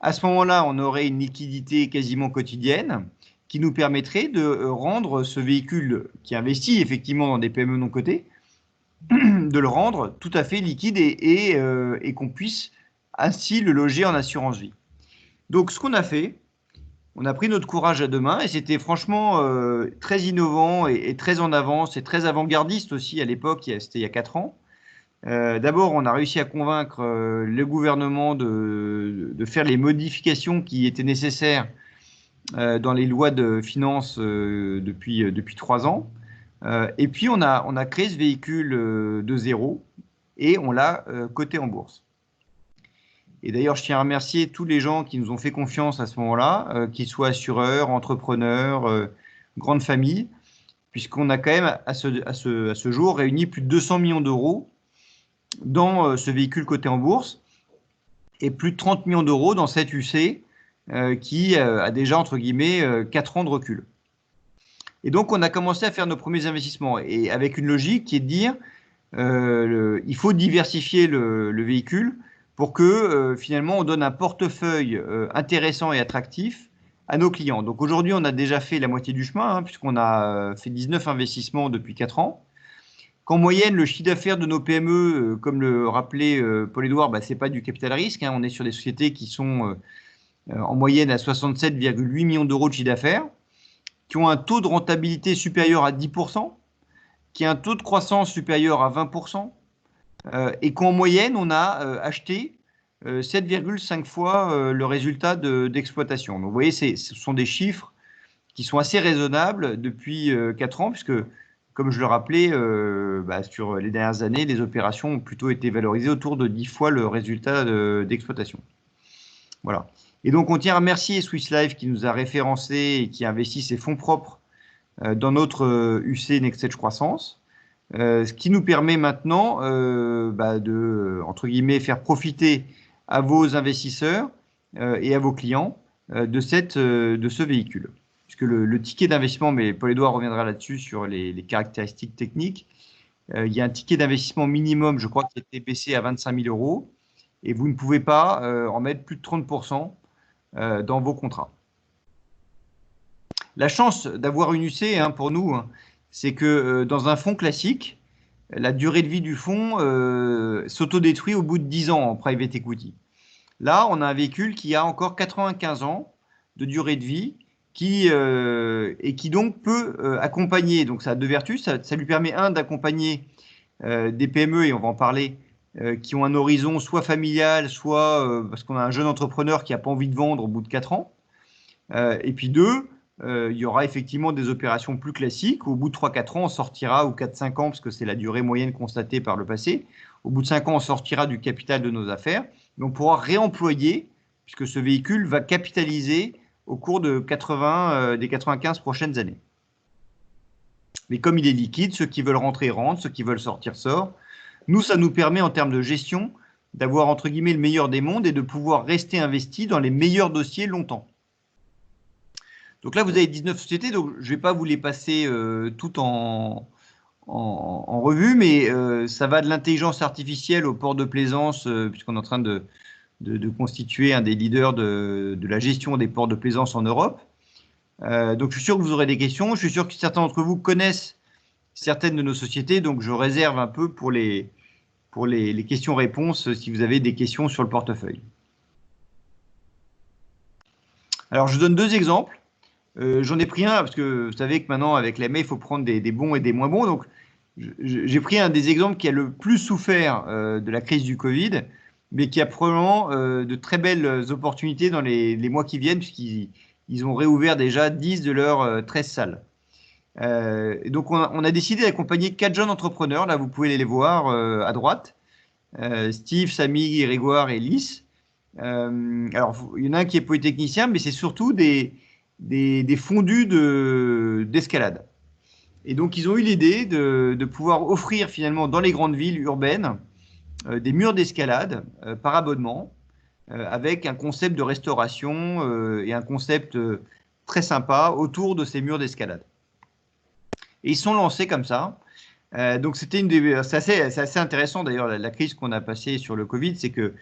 à ce moment-là, on aurait une liquidité quasiment quotidienne qui nous permettrait de rendre ce véhicule qui investit effectivement dans des PME non cotées, de le rendre tout à fait liquide et qu'on puisse ainsi le loger en assurance vie. Donc, ce qu'on a fait, on a pris notre courage à deux mains et c'était franchement très innovant et très en avance et très avant-gardiste aussi à l'époque, c'était il y a 4 ans. D'abord, on a réussi à convaincre le gouvernement de faire les modifications qui étaient nécessaires dans les lois de finances depuis 3 ans. Et puis, on a créé ce véhicule de zéro et on l'a coté en bourse. Et d'ailleurs, je tiens à remercier tous les gens qui nous ont fait confiance à ce moment-là, qu'ils soient assureurs, entrepreneurs, grandes familles, puisqu'on a quand même à ce jour réuni plus de 200 millions d'euros dans ce véhicule coté en bourse et plus de 30 millions d'euros dans cette UC qui a déjà, entre guillemets, 4 ans de recul. Et donc, on a commencé à faire nos premiers investissements et avec une logique qui est de dire il faut diversifier le véhicule pour que finalement on donne un portefeuille intéressant et attractif à nos clients. Donc aujourd'hui, on a déjà fait la moitié du chemin, puisqu'on a fait 19 investissements depuis 4 ans. Qu'en moyenne, le chiffre d'affaires de nos PME, comme le rappelait Paul-Édouard, ce n'est pas du capital risque. On est sur des sociétés qui sont en moyenne à 67,8 millions d'euros de chiffre d'affaires, qui ont un taux de rentabilité supérieur à 10%, qui a un taux de croissance supérieur à 20%, et qu'en moyenne, on a acheté 7,5 fois le résultat d'exploitation. Donc, vous voyez, ce sont des chiffres qui sont assez raisonnables depuis 4 ans, puisque, comme je le rappelais, sur les dernières années, les opérations ont plutôt été valorisées autour de 10 fois le résultat d'exploitation. Voilà. Et donc, on tient à remercier Swiss Life qui nous a référencé et qui a investi ses fonds propres dans notre UC Nextage Croissance. Ce qui nous permet maintenant de, entre guillemets, faire profiter à vos investisseurs et à vos clients de ce véhicule. Puisque le ticket d'investissement, mais Paul-Édouard reviendra là-dessus sur les caractéristiques techniques, il y a un ticket d'investissement minimum, je crois, qui a été baissé à 25 000 euros, et vous ne pouvez pas en mettre plus de 30% dans vos contrats. La chance d'avoir une UC pour nous, c'est que dans un fonds classique, la durée de vie du fonds s'autodétruit au bout de 10 ans en private equity. Là, on a un véhicule qui a encore 95 ans de durée de vie et qui donc peut accompagner. Donc ça a deux vertus. Ça lui permet, d'accompagner des PME, et on va en parler, qui ont un horizon soit familial, soit parce qu'on a un jeune entrepreneur qui n'a pas envie de vendre au bout de 4 ans. Et puis 2, il y aura effectivement des opérations plus classiques. Au bout de 3-4 ans, on sortira, ou 4-5 ans, parce que c'est la durée moyenne constatée par le passé. Au bout de 5 ans, on sortira du capital de nos affaires. Et on pourra réemployer, puisque ce véhicule va capitaliser au cours de des 95 prochaines années. Mais comme il est liquide, ceux qui veulent rentrer rentrent, ceux qui veulent sortir sortent. Nous, ça nous permet en termes de gestion d'avoir entre guillemets le meilleur des mondes et de pouvoir rester investi dans les meilleurs dossiers longtemps. Donc là, vous avez 19 sociétés, donc je ne vais pas vous les passer toutes en en revue, mais ça va de l'intelligence artificielle au port de plaisance, puisqu'on est en train de constituer un des leaders de la gestion des ports de plaisance en Europe. Donc, je suis sûr que vous aurez des questions. Je suis sûr que certains d'entre vous connaissent certaines de nos sociétés, donc je réserve un peu pour les questions-réponses si vous avez des questions sur le portefeuille. Alors, je donne 2 exemples. J'en ai pris un, parce que vous savez que maintenant, avec la MA, il faut prendre des bons et des moins bons. Donc, j'ai pris un des exemples qui a le plus souffert de la crise du Covid, mais qui a probablement de très belles opportunités dans les mois qui viennent, puisqu'ils ont réouvert déjà 10 de leurs 13 salles. Donc, on a décidé d'accompagner 4 jeunes entrepreneurs. Là, vous pouvez les voir à droite. Steve, Samy, Grégoire et Lys. Alors, il y en a un qui est polytechnicien, mais c'est surtout des fondus d'escalade. Et donc, ils ont eu l'idée de pouvoir offrir finalement dans les grandes villes urbaines des murs d'escalade par abonnement, avec un concept de restauration et un concept très sympa autour de ces murs d'escalade. Et ils sont lancés comme ça. Donc, c'est assez intéressant d'ailleurs, la crise qu'on a passée sur le Covid, c'est qu'il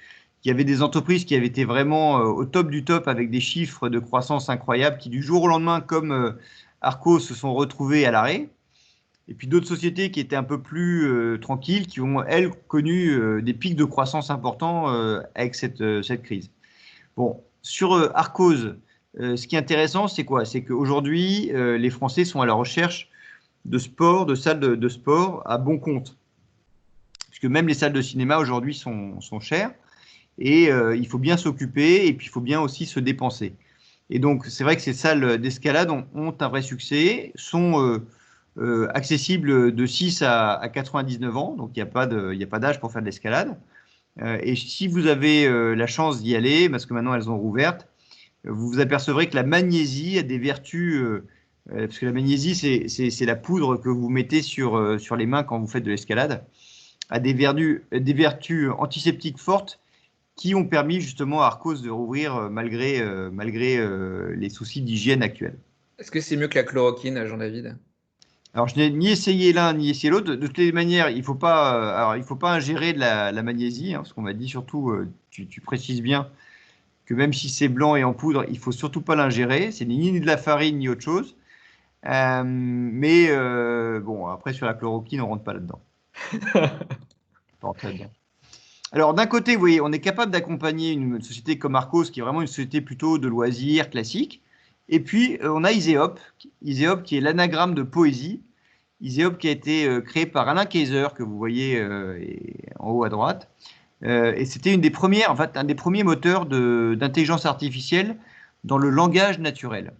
y avait des entreprises qui avaient été vraiment au top du top avec des chiffres de croissance incroyables qui, du jour au lendemain, comme Arcos, se sont retrouvées à l'arrêt. Et puis d'autres sociétés qui étaient un peu plus tranquilles, qui ont, elles, connu des pics de croissance importants avec cette crise. Bon, sur Arcos, ce qui est intéressant, c'est quoi? C'est qu'aujourd'hui, les Français sont à la recherche de sport, de salles de sport à bon compte. Puisque même les salles de cinéma aujourd'hui sont chères. Et il faut bien s'occuper et puis il faut bien aussi se dépenser. Et donc, c'est vrai que ces salles d'escalade ont un vrai succès, sont accessibles de 6 à 99 ans, donc il n'y a pas d'âge pour faire de l'escalade. Et si vous avez la chance d'y aller, parce que maintenant elles ont rouvertes, vous vous apercevrez que la magnésie a des vertus, parce que la magnésie, c'est la poudre que vous mettez sur les mains quand vous faites de l'escalade, a des vertus antiseptiques fortes qui ont permis justement à Arcos de rouvrir malgré les soucis d'hygiène actuels. Est-ce que c'est mieux que la chloroquine, Jean-David? Alors, je n'ai ni essayé l'un ni essayé l'autre. De toutes les manières, il ne faut pas ingérer de la magnésie, parce qu'on m'a dit surtout, tu précises bien que même si c'est blanc et en poudre, il ne faut surtout pas l'ingérer. C'est ni de la farine ni autre chose. Bon, après, sur la chloroquine, on ne rentre pas là-dedans. Très bien. Alors, d'un côté, vous voyez, on est capable d'accompagner une société comme Arcos, qui est vraiment une société plutôt de loisirs classique. Et puis, on a Iseop qui est l'anagramme de poésie. Iseop qui a été créé par Alain Kayser, que vous voyez en haut à droite. Et c'était un des premiers moteurs d'intelligence artificielle dans le langage naturel.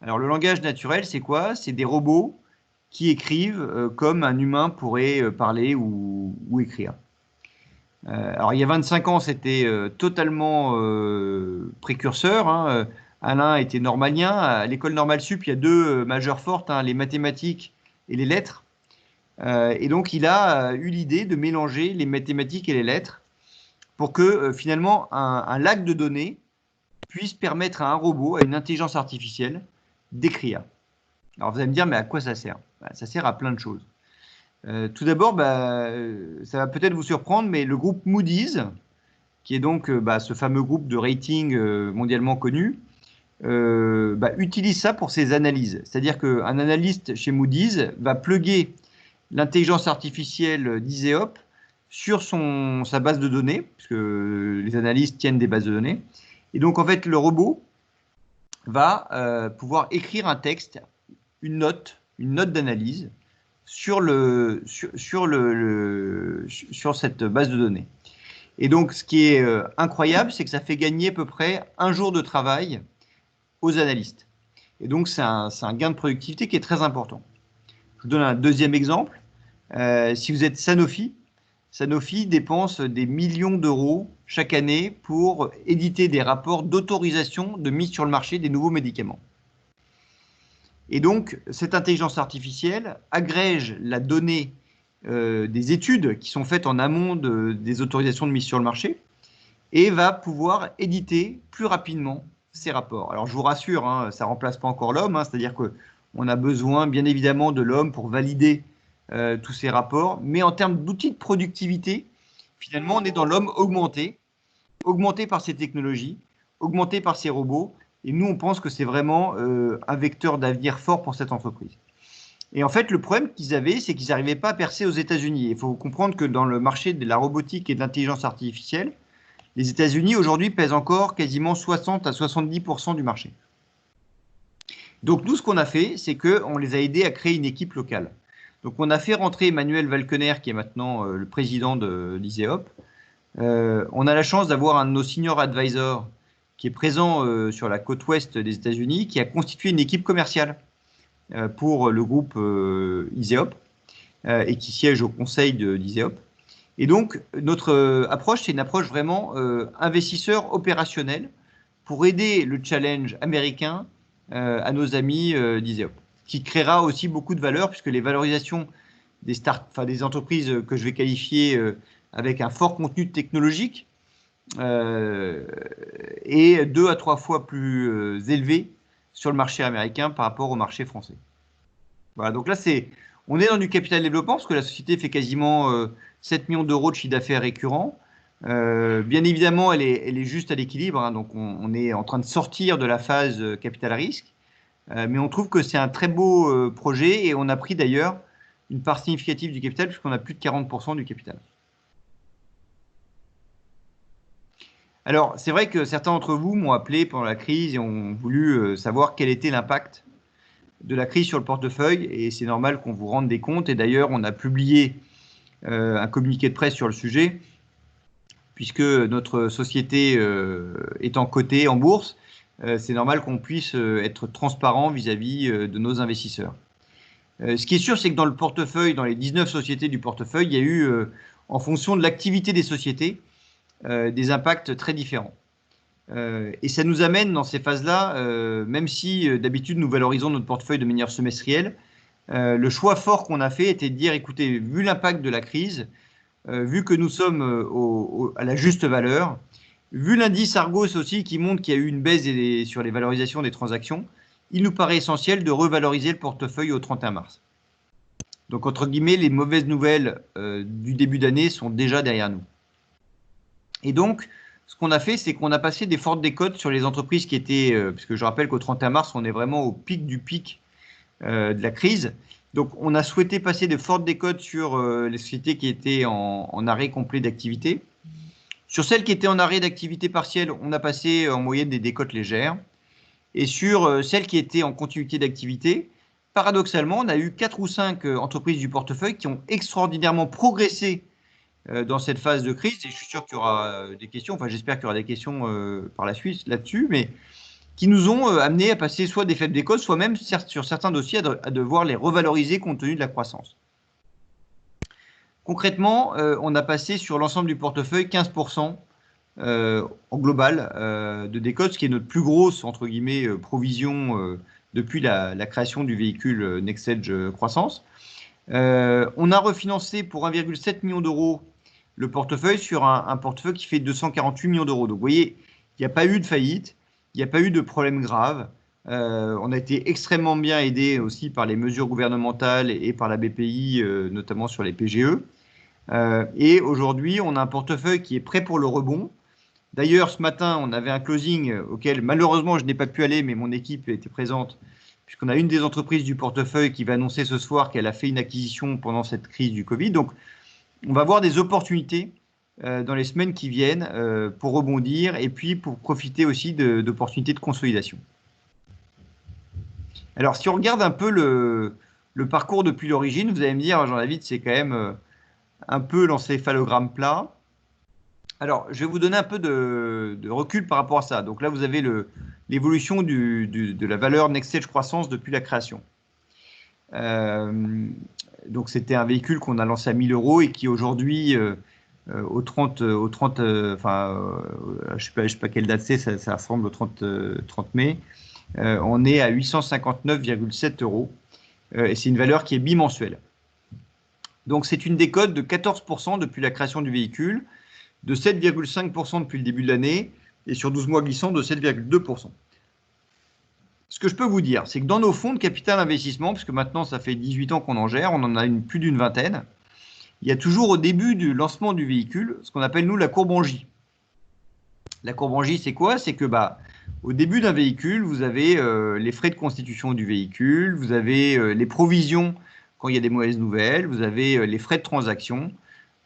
Alors, le langage naturel, c'est quoi? C'est des robots qui écrivent comme un humain pourrait parler ou écrire. Alors, il y a 25 ans, c'était totalement précurseur. Hein. Alain était normalien. À l'école normale sup, il y a 2 majeures fortes, hein, les mathématiques et les lettres. Et donc, il a eu l'idée de mélanger les mathématiques et les lettres pour que finalement un lac de données puisse permettre à un robot, à une intelligence artificielle, d'écrire. Alors, vous allez me dire, mais à quoi ça sert? Ça sert à plein de choses. Tout d'abord, ça va peut-être vous surprendre, mais le groupe Moody's, qui est donc ce fameux groupe de rating mondialement connu, utilise ça pour ses analyses. C'est-à-dire qu'un analyste chez Moody's va plugger l'intelligence artificielle d'Iseop sur sa base de données, puisque les analystes tiennent des bases de données. Et donc, en fait, le robot va pouvoir écrire un texte, une note d'analyse, sur cette base de données. Et donc, ce qui est incroyable, c'est que ça fait gagner à peu près 1 jour de travail aux analystes. Et donc, c'est un gain de productivité qui est très important. Je vous donne un deuxième exemple. Si vous êtes Sanofi dépense des millions d'euros chaque année pour éditer des rapports d'autorisation de mise sur le marché des nouveaux médicaments. Et donc, cette intelligence artificielle agrège la donnée des études qui sont faites en amont des autorisations de mise sur le marché et va pouvoir éditer plus rapidement ces rapports. Alors, je vous rassure, hein, ça ne remplace pas encore l'homme, hein, c'est-à-dire qu'on a besoin, bien évidemment, de l'homme pour valider tous ces rapports. Mais en termes d'outils de productivité, finalement, on est dans l'homme augmenté par ces technologies, augmenté par ces robots. Et nous, on pense que c'est vraiment un vecteur d'avenir fort pour cette entreprise. Et en fait, le problème qu'ils avaient, c'est qu'ils n'arrivaient pas à percer aux États-Unis. Il faut comprendre que dans le marché de la robotique et de l'intelligence artificielle, les États-Unis aujourd'hui pèsent encore quasiment 60 à 70% du marché. Donc nous, ce qu'on a fait, c'est qu'on les a aidés à créer une équipe locale. Donc on a fait rentrer Emmanuel Valkener, qui est maintenant le président de l'ISEOP. On a la chance d'avoir un de nos senior advisors qui est présent sur la côte ouest des États-Unis, qui a constitué une équipe commerciale pour le groupe ISEOP et qui siège au conseil de l'ISEOP. Et donc, notre approche, c'est une approche vraiment investisseur opérationnel pour aider le challenge américain à nos amis d'ISEOP, qui créera aussi beaucoup de valeur, puisque les valorisations des entreprises que je vais qualifier avec un fort contenu technologique est 2 à 3 fois plus élevé sur le marché américain par rapport au marché français. Voilà, donc là, on est dans du capital développement, parce que la société fait quasiment 7 millions d'euros de chiffre d'affaires récurrent. Bien évidemment, elle est juste à l'équilibre, hein, donc on est en train de sortir de la phase capital risque, mais on trouve que c'est un très beau projet, et on a pris d'ailleurs une part significative du capital, puisqu'on a plus de 40% du capital. Alors, c'est vrai que certains d'entre vous m'ont appelé pendant la crise et ont voulu savoir quel était l'impact de la crise sur le portefeuille, et c'est normal qu'on vous rende des comptes. Et d'ailleurs, on a publié un communiqué de presse sur le sujet, puisque notre société étant cotée en bourse, c'est normal qu'on puisse être transparent vis-à-vis de nos investisseurs. Ce qui est sûr, c'est que dans le portefeuille, dans les 19 sociétés du portefeuille, il y a eu, en fonction de l'activité des sociétés, des impacts très différents. Et ça nous amène dans ces phases-là, même si d'habitude nous valorisons notre portefeuille de manière semestrielle, le choix fort qu'on a fait était de dire, écoutez, vu l'impact de la crise, vu que nous sommes à la juste valeur, vu l'indice Argos aussi qui montre qu'il y a eu une baisse sur les valorisations des transactions, il nous paraît essentiel de revaloriser le portefeuille au 31 mars. Donc, entre guillemets, les mauvaises nouvelles du début d'année sont déjà derrière nous. Et donc, ce qu'on a fait, c'est qu'on a passé des fortes décotes sur les entreprises qui étaient, puisque je rappelle qu'au 31 mars, on est vraiment au pic du pic de la crise. Donc, on a souhaité passer de fortes décotes sur les sociétés qui étaient en arrêt complet d'activité. Sur celles qui étaient en arrêt d'activité partielle, on a passé en moyenne des décotes légères. Et sur celles qui étaient en continuité d'activité, paradoxalement, on a eu 4 ou 5 entreprises du portefeuille qui ont extraordinairement progressé dans cette phase de crise. Et je suis sûr qu'il y aura des questions, enfin j'espère qu'il y aura des questions par la suite là-dessus, mais qui nous ont amené à passer soit des faibles décotes, soit même sur certains dossiers à devoir les revaloriser compte tenu de la croissance. Concrètement, on a passé sur l'ensemble du portefeuille 15% en global de décote, ce qui est notre plus grosse, entre guillemets, provision depuis la création du véhicule Next Edge Croissance. On a refinancé pour 1,7 million d'euros le portefeuille sur un portefeuille qui fait 248 millions d'euros. Donc, vous voyez, il n'y a pas eu de faillite, il n'y a pas eu de problème grave. On a été extrêmement bien aidé aussi par les mesures gouvernementales et par la BPI, notamment sur les PGE. Et aujourd'hui, on a un portefeuille qui est prêt pour le rebond. D'ailleurs, ce matin, on avait un closing auquel, malheureusement, je n'ai pas pu aller, mais mon équipe était présente, puisqu'on a une des entreprises du portefeuille qui va annoncer ce soir qu'elle a fait une acquisition pendant cette crise du Covid. Donc, on va avoir des opportunités dans les semaines qui viennent pour rebondir et puis pour profiter aussi d'opportunités de consolidation. Alors, si on regarde un peu le parcours depuis l'origine, vous allez me dire, Jean-David, c'est quand même un peu l'encéphalogramme plat. Alors, je vais vous donner un peu de recul par rapport à ça. Donc là, vous avez l'évolution de la valeur Next Edge Croissance depuis la création. Donc, c'était un véhicule qu'on a lancé à 1 000 euros et qui aujourd'hui, je sais pas quelle date c'est, ça ressemble au 30 mai, on est à 859,7 euros et c'est une valeur qui est bimensuelle. Donc, c'est une décote de 14% depuis la création du véhicule, de 7,5% depuis le début de l'année et sur 12 mois glissants de 7,2%. Ce que je peux vous dire, c'est que dans nos fonds de capital investissement, puisque maintenant ça fait 18 ans qu'on en gère, on en a plus d'une vingtaine, il y a toujours au début du lancement du véhicule ce qu'on appelle nous la courbe en J. La courbe en J, c'est quoi? C'est que au début d'un véhicule, vous avez les frais de constitution du véhicule, vous avez les provisions quand il y a des mauvaises nouvelles, vous avez les frais de transaction,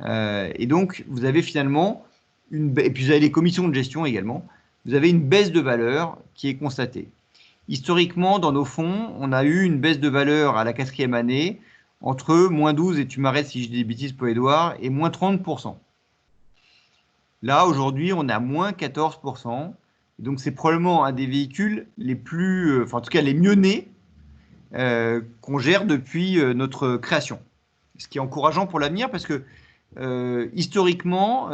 et donc vous avez finalement et puis vous avez les commissions de gestion également. Vous avez une baisse de valeur qui est constatée. Historiquement, dans nos fonds, on a eu une baisse de valeur à la 4e année entre moins 12, et tu m'arrêtes si je dis des bêtises, Paul-Édouard, et moins 30%. Là, aujourd'hui, on est à moins 14%. Donc, c'est probablement un des véhicules les plus, enfin, en tout cas, les mieux nés qu'on gère depuis notre création. Ce qui est encourageant pour l'avenir parce que historiquement,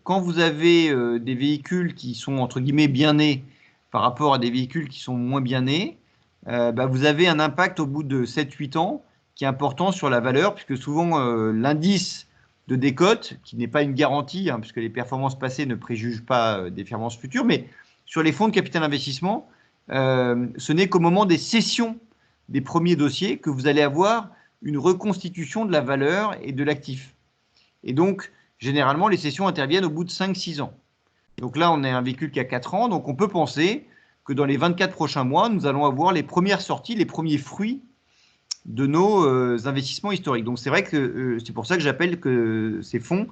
quand vous avez des véhicules qui sont entre guillemets bien nés par rapport à des véhicules qui sont moins bien nés, vous avez un impact au bout de 7-8 ans qui est important sur la valeur, puisque souvent l'indice de décote, qui n'est pas une garantie, puisque les performances passées ne préjugent pas des performances futures, mais sur les fonds de capital investissement, ce n'est qu'au moment des cessions des premiers dossiers que vous allez avoir une reconstitution de la valeur et de l'actif. Et donc, généralement, les cessions interviennent au bout de 5-6 ans. Donc là, on a un véhicule qui a 4 ans, donc on peut penser que dans les 24 prochains mois, nous allons avoir les premières sorties, les premiers fruits de nos investissements historiques. Donc c'est vrai que c'est pour ça que j'appelle que ces fonds,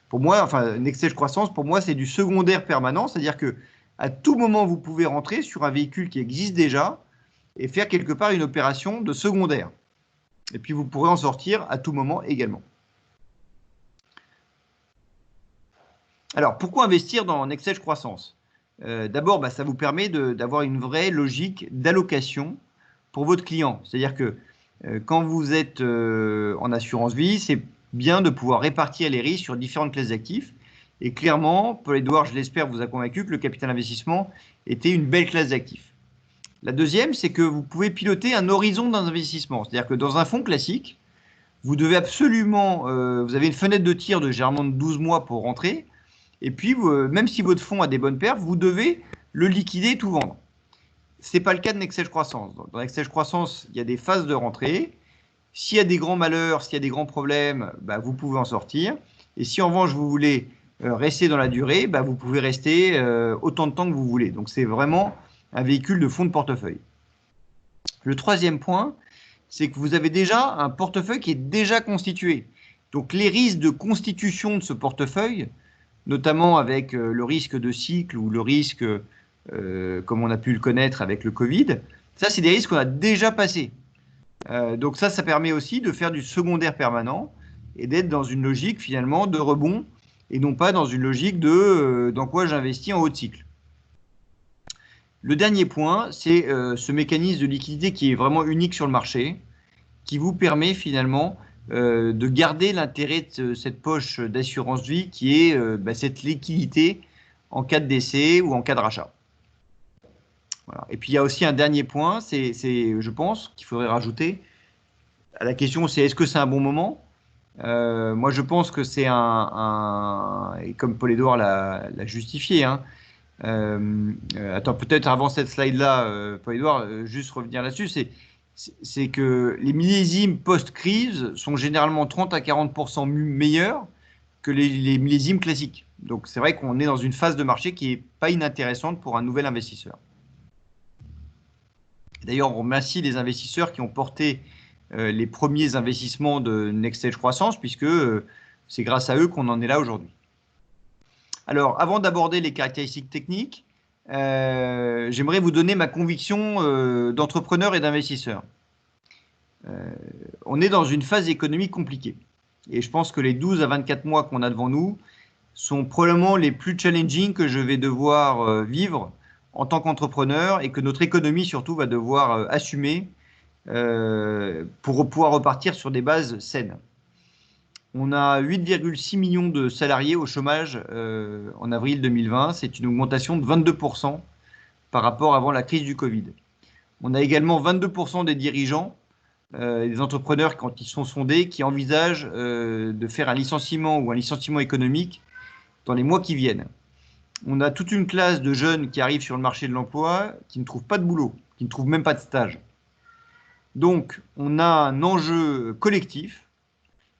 pour moi, enfin, Nextage Croissance, pour moi, c'est du secondaire permanent, c'est-à-dire que à tout moment, vous pouvez rentrer sur un véhicule qui existe déjà et faire quelque part une opération de secondaire. Et puis, vous pourrez en sortir à tout moment également. Alors, pourquoi investir dans Nextage Croissance? D'abord, ça vous permet d'avoir une vraie logique d'allocation pour votre client. C'est-à-dire que quand vous êtes en assurance vie, c'est bien de pouvoir répartir les risques sur différentes classes d'actifs. Et clairement, Paul-Édouard, je l'espère, vous a convaincu que le capital investissement était une belle classe d'actifs. La deuxième, c'est que vous pouvez piloter un horizon d'investissement. C'est-à-dire que dans un fonds classique, vous devez absolument, vous avez une fenêtre de tir de généralement de 12 mois pour rentrer. Et puis, même si votre fonds a des bonnes perfs, vous devez le liquider et tout vendre. Ce n'est pas le cas de Nextage Croissance. Dans Nextage Croissance, il y a des phases de rentrée. S'il y a des grands malheurs, s'il y a des grands problèmes, vous pouvez en sortir. Et si en revanche, vous voulez rester dans la durée, vous pouvez rester autant de temps que vous voulez. Donc, c'est vraiment un véhicule de fonds de portefeuille. Le troisième point, c'est que vous avez déjà un portefeuille qui est déjà constitué. Donc, les risques de constitution de ce portefeuille, notamment avec le risque de cycle ou le risque, comme on a pu le connaître avec le Covid, ça, c'est des risques qu'on a déjà passés. Donc ça permet aussi de faire du secondaire permanent et d'être dans une logique finalement de rebond et non pas dans une logique de dans quoi j'investis en haut de cycle. Le dernier point, c'est ce mécanisme de liquidité qui est vraiment unique sur le marché, qui vous permet finalement de garder l'intérêt de cette poche d'assurance vie qui est cette liquidité en cas de décès ou en cas de rachat. Voilà. Et puis il y a aussi un dernier point, c'est je pense qu'il faudrait rajouter à la question, c'est est-ce que c'est un bon moment? Moi je pense que c'est et comme Paul-Édouard l'a justifié, attends, peut-être avant cette slide-là, Paul-Édouard, juste revenir là-dessus, c'est que les millésimes post-crise sont généralement 30 à 40% meilleurs que les millésimes classiques. Donc c'est vrai qu'on est dans une phase de marché qui n'est pas inintéressante pour un nouvel investisseur. D'ailleurs, on remercie les investisseurs qui ont porté les premiers investissements de Nextage Croissance, puisque c'est grâce à eux qu'on en est là aujourd'hui. Alors, avant d'aborder les caractéristiques techniques, j'aimerais vous donner ma conviction d'entrepreneur et d'investisseur. On est dans une phase économique compliquée. Et je pense que les 12 à 24 mois qu'on a devant nous sont probablement les plus challenging que je vais devoir vivre en tant qu'entrepreneur et que notre économie surtout va devoir assumer pour pouvoir repartir sur des bases saines. On a 8,6 millions de salariés au chômage en avril 2020. C'est une augmentation de 22% par rapport avant la crise du Covid. On a également 22% des dirigeants, des entrepreneurs quand ils sont sondés, qui envisagent de faire un licenciement ou un licenciement économique dans les mois qui viennent. On a toute une classe de jeunes qui arrivent sur le marché de l'emploi qui ne trouvent pas de boulot. qui ne trouvent même pas de stage. Donc, on a un enjeu collectif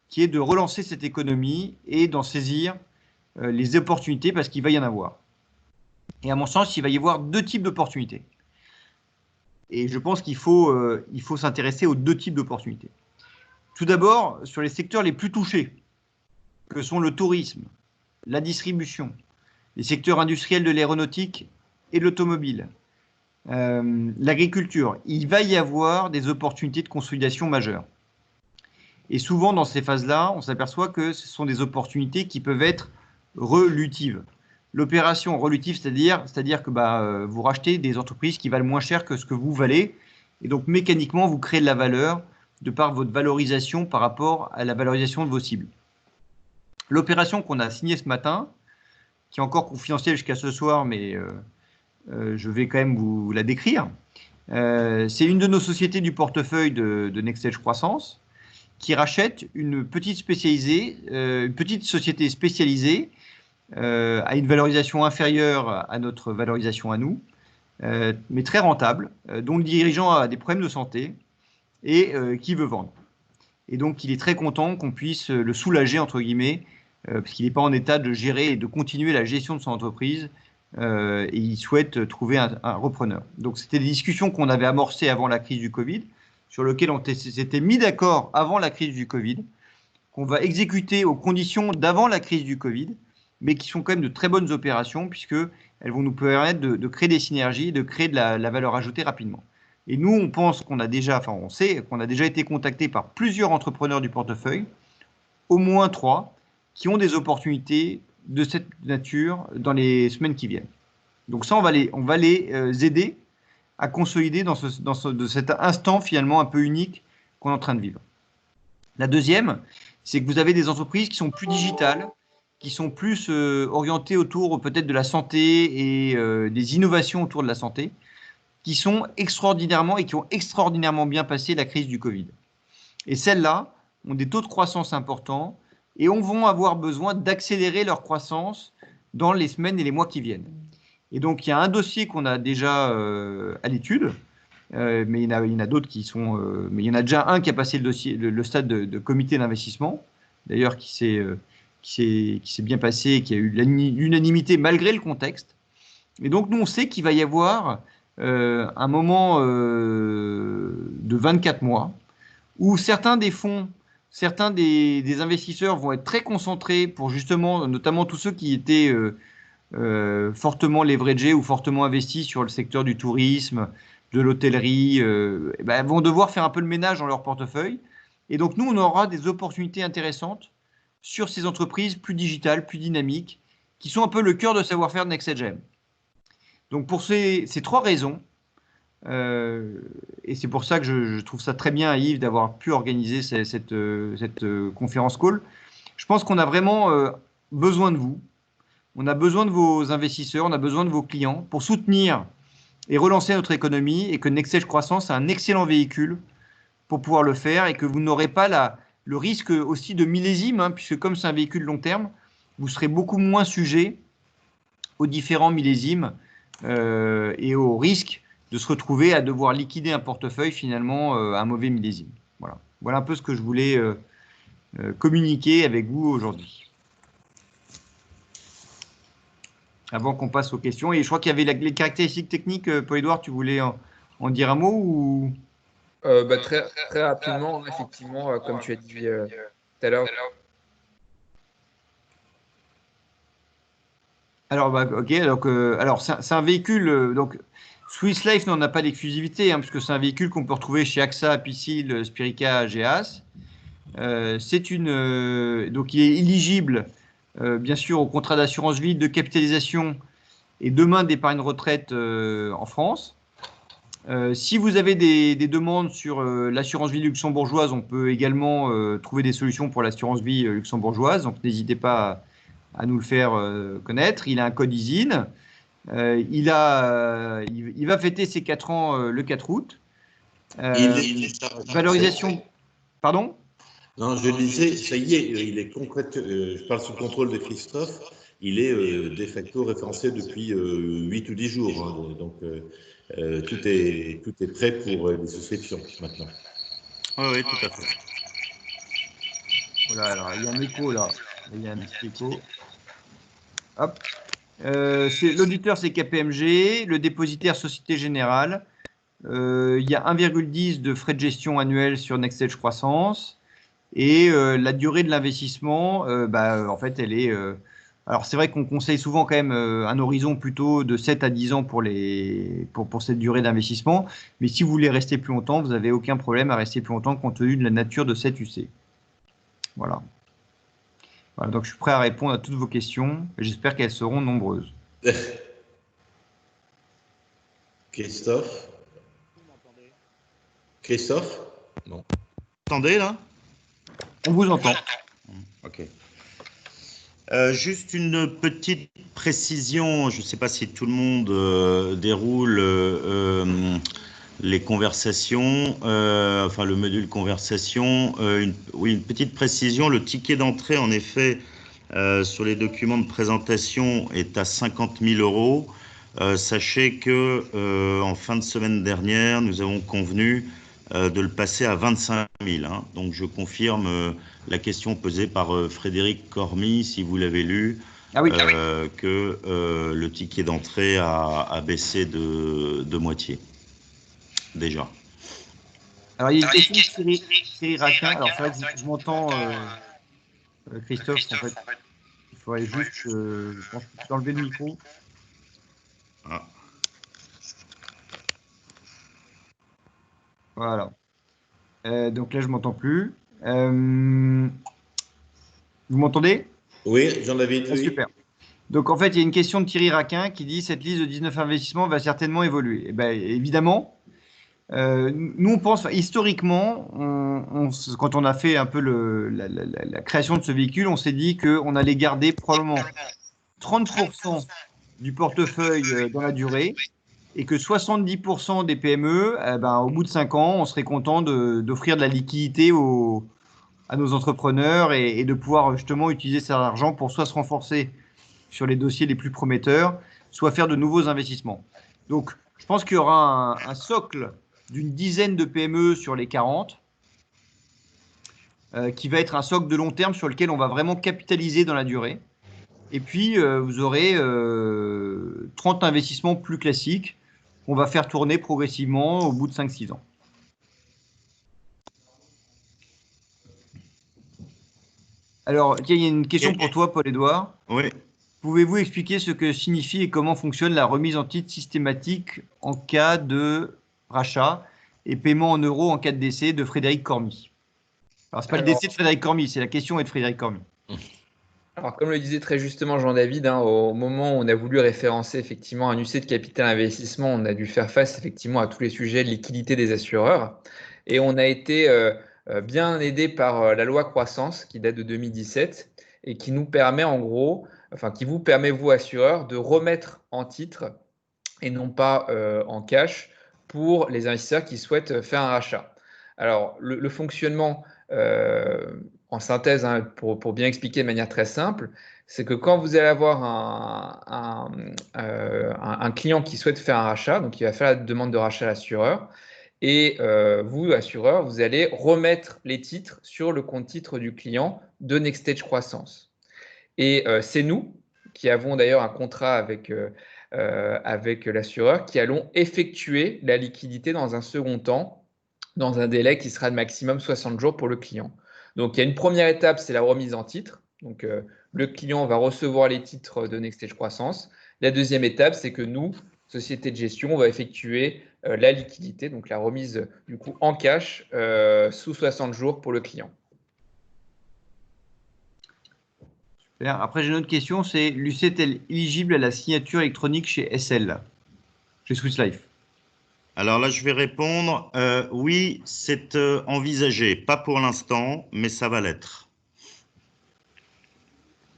qui est de relancer cette économie et d'en saisir les opportunités parce qu'il va y en avoir. Et à mon sens, il va y avoir deux types d'opportunités. Et je pense qu'il faut s'intéresser aux deux types d'opportunités. Tout d'abord, sur les secteurs les plus touchés, que sont le tourisme, la distribution, les secteurs industriels de l'aéronautique et de l'automobile, l'agriculture, il va y avoir des opportunités de consolidation majeures. Et souvent, dans ces phases-là, on s'aperçoit que ce sont des opportunités qui peuvent être relutives. L'opération relutive, c'est-à-dire que vous rachetez des entreprises qui valent moins cher que ce que vous valez, et donc mécaniquement, vous créez de la valeur de par votre valorisation par rapport à la valorisation de vos cibles. L'opération qu'on a signée ce matin, qui est encore confidentielle jusqu'à ce soir, mais je vais quand même vous la décrire, c'est une de nos sociétés du portefeuille de NextEdge Croissance, qui rachète une petite société spécialisée à une valorisation inférieure à notre valorisation à nous, mais très rentable, dont le dirigeant a des problèmes de santé et qui veut vendre. Et donc, il est très content qu'on puisse le soulager, entre guillemets, parce qu'il n'est pas en état de gérer et de continuer la gestion de son entreprise, et il souhaite trouver un repreneur. Donc, c'était des discussions qu'on avait amorcées avant la crise du Covid, sur lesquelles on s'était mis d'accord avant la crise du Covid, qu'on va exécuter aux conditions d'avant la crise du Covid, mais qui sont quand même de très bonnes opérations, puisqu'elles vont nous permettre de créer des synergies, de créer de la valeur ajoutée rapidement. Et nous, on pense on sait qu'on a déjà été contacté par plusieurs entrepreneurs du portefeuille, au moins 3, qui ont des opportunités de cette nature dans les semaines qui viennent. Donc ça, on va les aider à consolider dans cet instant finalement un peu unique qu'on est en train de vivre. La deuxième, c'est que vous avez des entreprises qui sont plus digitales, qui sont plus orientées autour peut-être de la santé et des innovations autour de la santé, qui sont qui ont extraordinairement bien passé la crise du Covid. Et celles-là ont des taux de croissance importants et vont avoir besoin d'accélérer leur croissance dans les semaines et les mois qui viennent. Et donc, il y a un dossier qu'on a déjà à l'étude, mais il y en a d'autres qui sont... mais il y en a déjà un qui a passé le stade de comité d'investissement, d'ailleurs qui s'est bien passé, qui a eu l'unanimité malgré le contexte. Et donc, nous, on sait qu'il va y avoir un moment de 24 mois où certains des fonds, certains des investisseurs vont être très concentrés pour justement, notamment tous ceux qui étaient fortement leveragés ou fortement investis sur le secteur du tourisme, de l'hôtellerie, vont devoir faire un peu le ménage dans leur portefeuille. Et donc, nous, on aura des opportunités intéressantes sur ces entreprises plus digitales, plus dynamiques, qui sont un peu le cœur de savoir-faire de NextEdge. Donc, pour ces 3 raisons, et c'est pour ça que je trouve ça très bien, Yves, d'avoir pu organiser cette conférence call, je pense qu'on a vraiment besoin de vous. On a besoin de vos investisseurs, on a besoin de vos clients pour soutenir et relancer notre économie, et que NextEdge Croissance est un excellent véhicule pour pouvoir le faire, et que vous n'aurez pas le risque aussi de millésime, puisque comme c'est un véhicule long terme, vous serez beaucoup moins sujet aux différents millésimes et au risque de se retrouver à devoir liquider un portefeuille finalement à un mauvais millésime. Voilà un peu ce que je voulais communiquer avec vous aujourd'hui. Avant qu'on passe aux questions. Et je crois qu'il y avait les caractéristiques techniques. Paul-Édouard, tu voulais en dire un mot ou... Très, très rapidement, effectivement, comme tu as dit tout à l'heure. Alors, ok. Donc, c'est un véhicule. Donc, Swiss Life n'en a pas d'exclusivité, puisque c'est un véhicule qu'on peut retrouver chez AXA, Apicil, Spirica, GEAS. Donc, il est éligible, bien sûr, au contrat d'assurance vie, de capitalisation et demain d'épargne retraite en France. Si vous avez des demandes sur l'assurance vie luxembourgeoise, on peut également trouver des solutions pour l'assurance vie luxembourgeoise. Donc, n'hésitez pas à nous le faire connaître. Il a un code ISIN. Il va fêter ses 4 ans le 4 août. Valorisation. Pardon ? Non, je disais, ça y est, il est je parle sous contrôle de Christophe, il est de facto référencé depuis 8 ou 10 jours. Donc, tout est prêt pour les souscriptions maintenant. Oui, tout à fait. Voilà, alors il y a un écho là. Il y a un petit écho. Hop. L'auditeur, c'est KPMG, le dépositaire, Société Générale. Il y a 1,10 de frais de gestion annuels sur NextEdge Croissance. Et la durée de l'investissement, en fait, elle est. Alors, c'est vrai qu'on conseille souvent quand même un horizon plutôt de 7 à 10 ans pour cette durée d'investissement. Mais si vous voulez rester plus longtemps, vous n'avez aucun problème à rester plus longtemps compte tenu de la nature de cette UC. Voilà. Voilà, donc je suis prêt à répondre à toutes vos questions. J'espère qu'elles seront nombreuses. Christophe? Christophe? Non. Vous entendez là? On vous entend. Ok. Juste une petite précision. Je ne sais pas si tout le monde déroule les conversations, enfin le module conversation. Oui, une petite précision. Le ticket d'entrée, en effet, sur les documents de présentation est à 50 000 €. Sachez que en fin de semaine dernière, nous avons convenu de le passer à 25 000. Hein. Donc je confirme la question posée par Frédéric Cormy, si vous l'avez lu, que le ticket d'entrée a baissé de moitié, déjà. Alors, il y a une question de Thierry Raquin. Alors, c'est vrai que je m'entends, Christophe, en fait. Il faudrait juste, je pense, enlever le micro. Ah. Voilà. Donc là, je ne m'entends plus. Vous m'entendez? Oui, Jean-David, oui. Super. Donc, en fait, il y a une question de Thierry Raquin qui dit « Cette liste de 19 investissements va certainement évoluer ». Eh bien, évidemment. Nous, on pense, historiquement, quand on a fait un peu la création de ce véhicule, on s'est dit qu'on allait garder probablement 30% du portefeuille dans la durée et que 70% des PME, au bout de 5 ans, on serait content d'offrir de la liquidité à nos entrepreneurs et de pouvoir justement utiliser cet argent pour soit se renforcer sur les dossiers les plus prometteurs, soit faire de nouveaux investissements. Donc, je pense qu'il y aura un socle d'une dizaine de PME sur les 40, qui va être un socle de long terme sur lequel on va vraiment capitaliser dans la durée. Et puis, vous aurez 30 investissements plus classiques qu'on va faire tourner progressivement au bout de 5-6 ans. Alors, il y a une question pour toi, Paul-Édouard. Oui. Pouvez-vous expliquer ce que signifie et comment fonctionne la remise en titre systématique en cas de rachat et paiement en euros en cas de décès de Frédéric Cormy? Alors, ce n'est pas le décès de Frédéric Cormy, c'est la question est de Frédéric Cormy. Alors, comme le disait très justement Jean-David, au moment où on a voulu référencer effectivement un UC de capital investissement, on a dû faire face effectivement à tous les sujets de liquidité des assureurs. Et on a été bien aidé par la loi croissance qui date de 2017 et qui nous permet en gros, qui vous permet, vous assureurs, de remettre en titre et non pas en cash pour les investisseurs qui souhaitent faire un rachat. Alors, le fonctionnement, en synthèse, hein, pour bien expliquer de manière très simple, c'est que quand vous allez avoir un client qui souhaite faire un rachat, donc il va faire la demande de rachat à l'assureur, et vous, assureur, vous allez remettre les titres sur le compte titre du client de NextEdge Croissance. Et c'est nous qui avons d'ailleurs un contrat avec l'assureur qui allons effectuer la liquidité dans un second temps, dans un délai qui sera de maximum 60 jours pour le client. Donc, il y a une première étape, c'est la remise en titre. Donc, le client va recevoir les titres de NextEdge Croissance. La deuxième étape, c'est que nous, société de gestion, on va effectuer la liquidité, donc la remise du coup en cash sous 60 jours pour le client. Après, j'ai une autre question, c'est l'UC est-elle éligible à la signature électronique chez SL, chez Swiss Life? Alors là, je vais répondre. Oui, c'est envisagé. Pas pour l'instant, mais ça va l'être.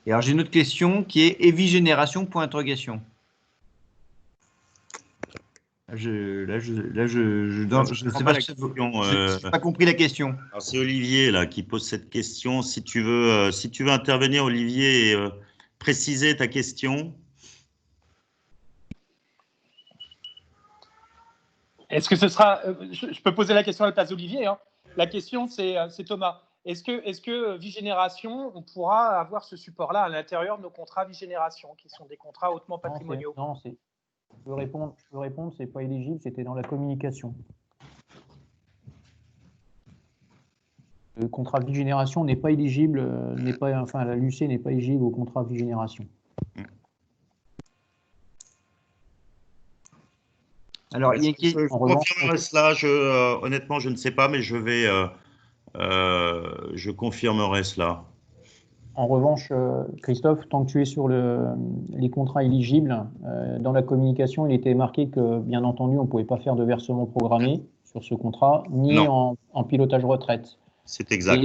Et alors, j'ai une autre question qui est Evigénération, point d'interrogation. Je ne sais pas, je n'ai pas compris la question. C'est Olivier là qui pose cette question. Si tu veux intervenir, Olivier, et préciser ta question. Est-ce que ce sera… je peux poser la question à la place d'Olivier, hein. La question, c'est Thomas. Est-ce que Vigénération, on pourra avoir ce support-là à l'intérieur de nos contrats Vigénération, qui sont des contrats hautement patrimoniaux? Non, je peux répondre, c'est pas éligible, c'était dans la communication. Le contrat Vigénération n'est pas éligible, la l'UC n'est pas éligible au contrat Vigénération. Alors, il y a une Je confirmerai cela. Honnêtement, je ne sais pas, mais je confirmerai cela. En revanche, Christophe, tant que tu es sur les contrats éligibles, dans la communication, il était marqué que, bien entendu, on ne pouvait pas faire de versement programmé sur ce contrat, ni en pilotage retraite. C'est exact.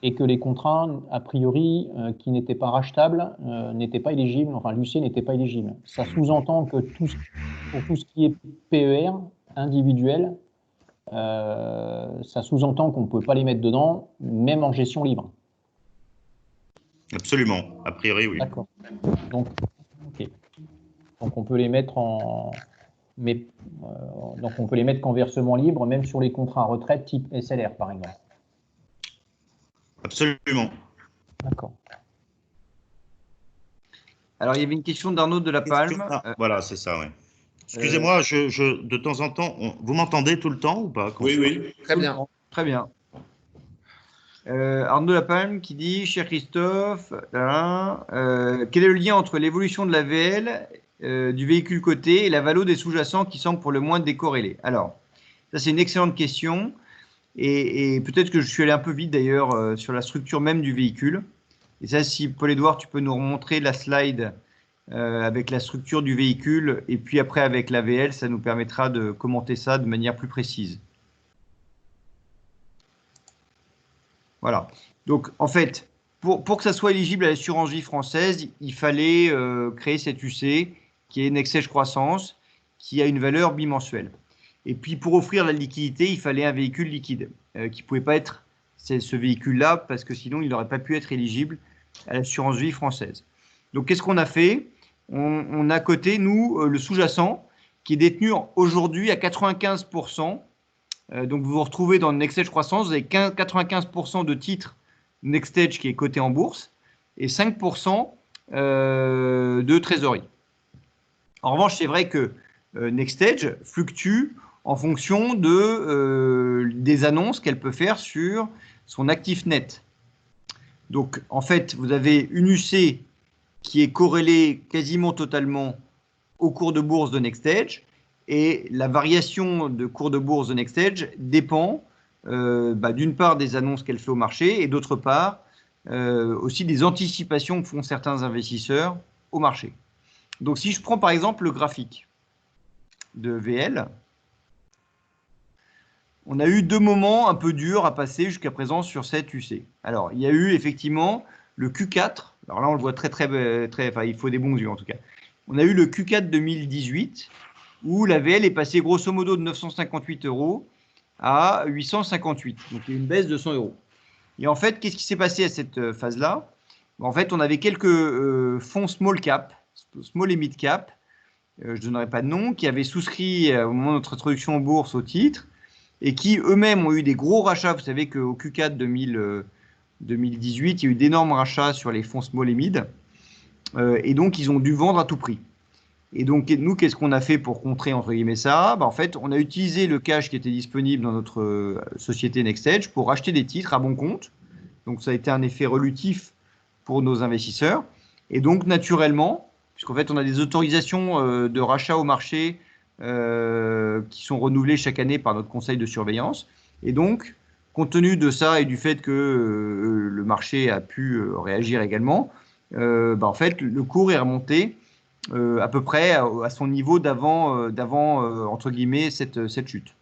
Et que les contrats, a priori, qui n'étaient pas rachetables, n'étaient pas éligibles, enfin l'UC n'était pas éligible. Ça sous-entend que pour tout ce qui est PER individuel, ça sous-entend qu'on ne peut pas les mettre dedans, même en gestion libre. Absolument, a priori, oui. D'accord. Donc on peut les mettre donc on peut les mettre qu'en versement libre, même sur les contrats à retraite type SLR, par exemple. Absolument. D'accord. Alors, il y avait une question d'Arnaud de la Palme. Voilà, c'est ça, oui. Excusez-moi, de temps en temps, vous m'entendez tout le temps ou pas? Oui. Très bien. Très bien. Arnaud de la Palme qui dit, cher Christophe, quel est le lien entre l'évolution de la VL du véhicule coté et la valo des sous-jacents qui semble pour le moins décorrélée? Alors, ça c'est une excellente question. Et peut-être que je suis allé un peu vite d'ailleurs sur la structure même du véhicule. Et ça, si Paul-Édouard, tu peux nous remontrer la slide avec la structure du véhicule et puis après avec la VL, ça nous permettra de commenter ça de manière plus précise. Voilà. Donc, en fait, pour que ça soit éligible à l'assurance vie française, il fallait créer cette UC qui est Nextage Croissance, qui a une valeur bimensuelle. Et puis, pour offrir la liquidité, il fallait un véhicule liquide qui ne pouvait pas être ce véhicule-là parce que sinon, il n'aurait pas pu être éligible à l'assurance vie française. Donc, qu'est-ce qu'on a fait? On a coté, nous, le sous-jacent qui est détenu aujourd'hui à 95%. Donc, vous vous retrouvez dans Nextage Croissance, vous avez 95% de titres Nextage qui est coté en bourse et 5% de trésorerie. En revanche, c'est vrai que Nextage fluctue en fonction des annonces qu'elle peut faire sur son actif net. Donc, en fait, vous avez une UC qui est corrélée quasiment totalement au cours de bourse de Nextage et la variation de cours de bourse de Nextage dépend d'une part des annonces qu'elle fait au marché et d'autre part aussi des anticipations que font certains investisseurs au marché. Donc, si je prends par exemple le graphique de VL, on a eu deux moments un peu durs à passer jusqu'à présent sur cette UC. Alors, il y a eu effectivement le Q4. Alors là, on le voit très, enfin, il faut des bons yeux en tout cas. On a eu le Q4 2018 où la VL est passée grosso modo de 958 € à 858. Donc, il y a une baisse de 100 €. Et en fait, qu'est-ce qui s'est passé à cette phase-là? En fait, on avait quelques fonds small cap, small et mid cap, je ne donnerai pas de nom, qui avaient souscrit au moment de notre introduction en bourse au titre et qui eux-mêmes ont eu des gros rachats. Vous savez qu'au Q4 2018, il y a eu d'énormes rachats sur les fonds small et mid et donc ils ont dû vendre à tout prix. Et donc nous, qu'est-ce qu'on a fait pour contrer entre guillemets ça? En fait, on a utilisé le cash qui était disponible dans notre société Nextage pour acheter des titres à bon compte. Donc ça a été un effet relutif pour nos investisseurs. Et donc naturellement, puisqu'en fait on a des autorisations de rachat au marché qui sont renouvelées chaque année par notre conseil de surveillance. Et donc, compte tenu de ça et du fait que le marché a pu réagir également, en fait, le cours est remonté à peu près à son niveau d'avant, entre guillemets, cette chute.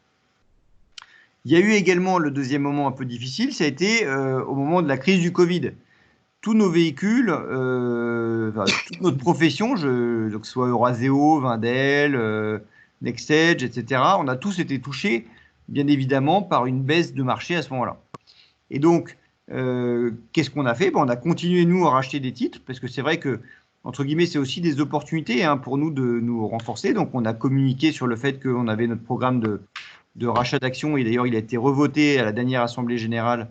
Il y a eu également le deuxième moment un peu difficile, ça a été au moment de la crise du Covid. Tous nos véhicules, toute notre profession, que ce soit Euraseo, Wendel, Nextage, etc., on a tous été touchés, bien évidemment, par une baisse de marché à ce moment-là. Et donc, qu'est-ce qu'on a fait? On a continué, nous, à racheter des titres, parce que c'est vrai que entre guillemets, c'est aussi des opportunités pour nous de nous renforcer. Donc, on a communiqué sur le fait qu'on avait notre programme de rachat d'actions et d'ailleurs, il a été revoté à la dernière Assemblée générale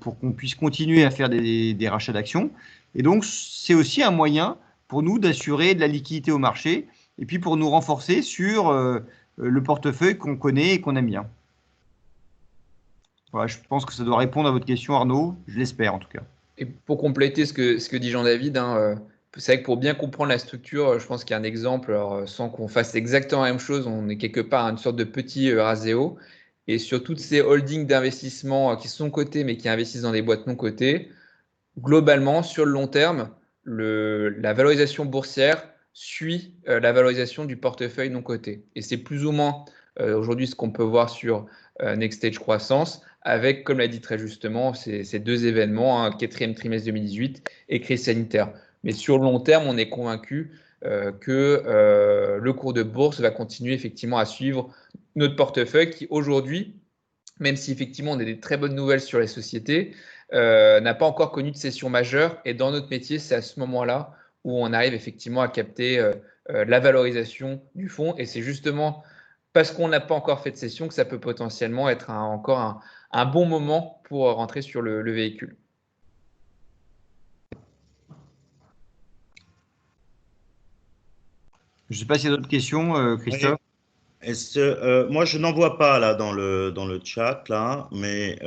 pour qu'on puisse continuer à faire des rachats d'actions. Et donc, c'est aussi un moyen pour nous d'assurer de la liquidité au marché et puis pour nous renforcer sur le portefeuille qu'on connaît et qu'on aime bien. Voilà, je pense que ça doit répondre à votre question, Arnaud. Je l'espère en tout cas. Et pour compléter ce que dit Jean-David, c'est vrai que pour bien comprendre la structure, je pense qu'il y a un exemple, alors, sans qu'on fasse exactement la même chose, on est quelque part à une sorte de petit Raseo. Et sur toutes ces holdings d'investissement qui sont cotées mais qui investissent dans des boîtes non cotées, globalement, sur le long terme, la valorisation boursière suit la valorisation du portefeuille non coté. Et c'est plus ou moins aujourd'hui ce qu'on peut voir sur Next Stage Croissance, avec, comme l'a dit très justement, ces deux événements, quatrième trimestre 2018 et crise sanitaire. Mais sur le long terme, on est convaincu que le cours de bourse va continuer effectivement à suivre notre portefeuille qui aujourd'hui, même si effectivement on a des très bonnes nouvelles sur les sociétés, n'a pas encore connu de cession majeure. Et dans notre métier, c'est à ce moment-là où on arrive effectivement à capter la valorisation du fonds. Et c'est justement parce qu'on n'a pas encore fait de cession que ça peut potentiellement être encore un bon moment pour rentrer sur le véhicule. Je ne sais pas s'il y a d'autres questions, Christophe. Moi, je n'en vois pas là dans le chat, là, mais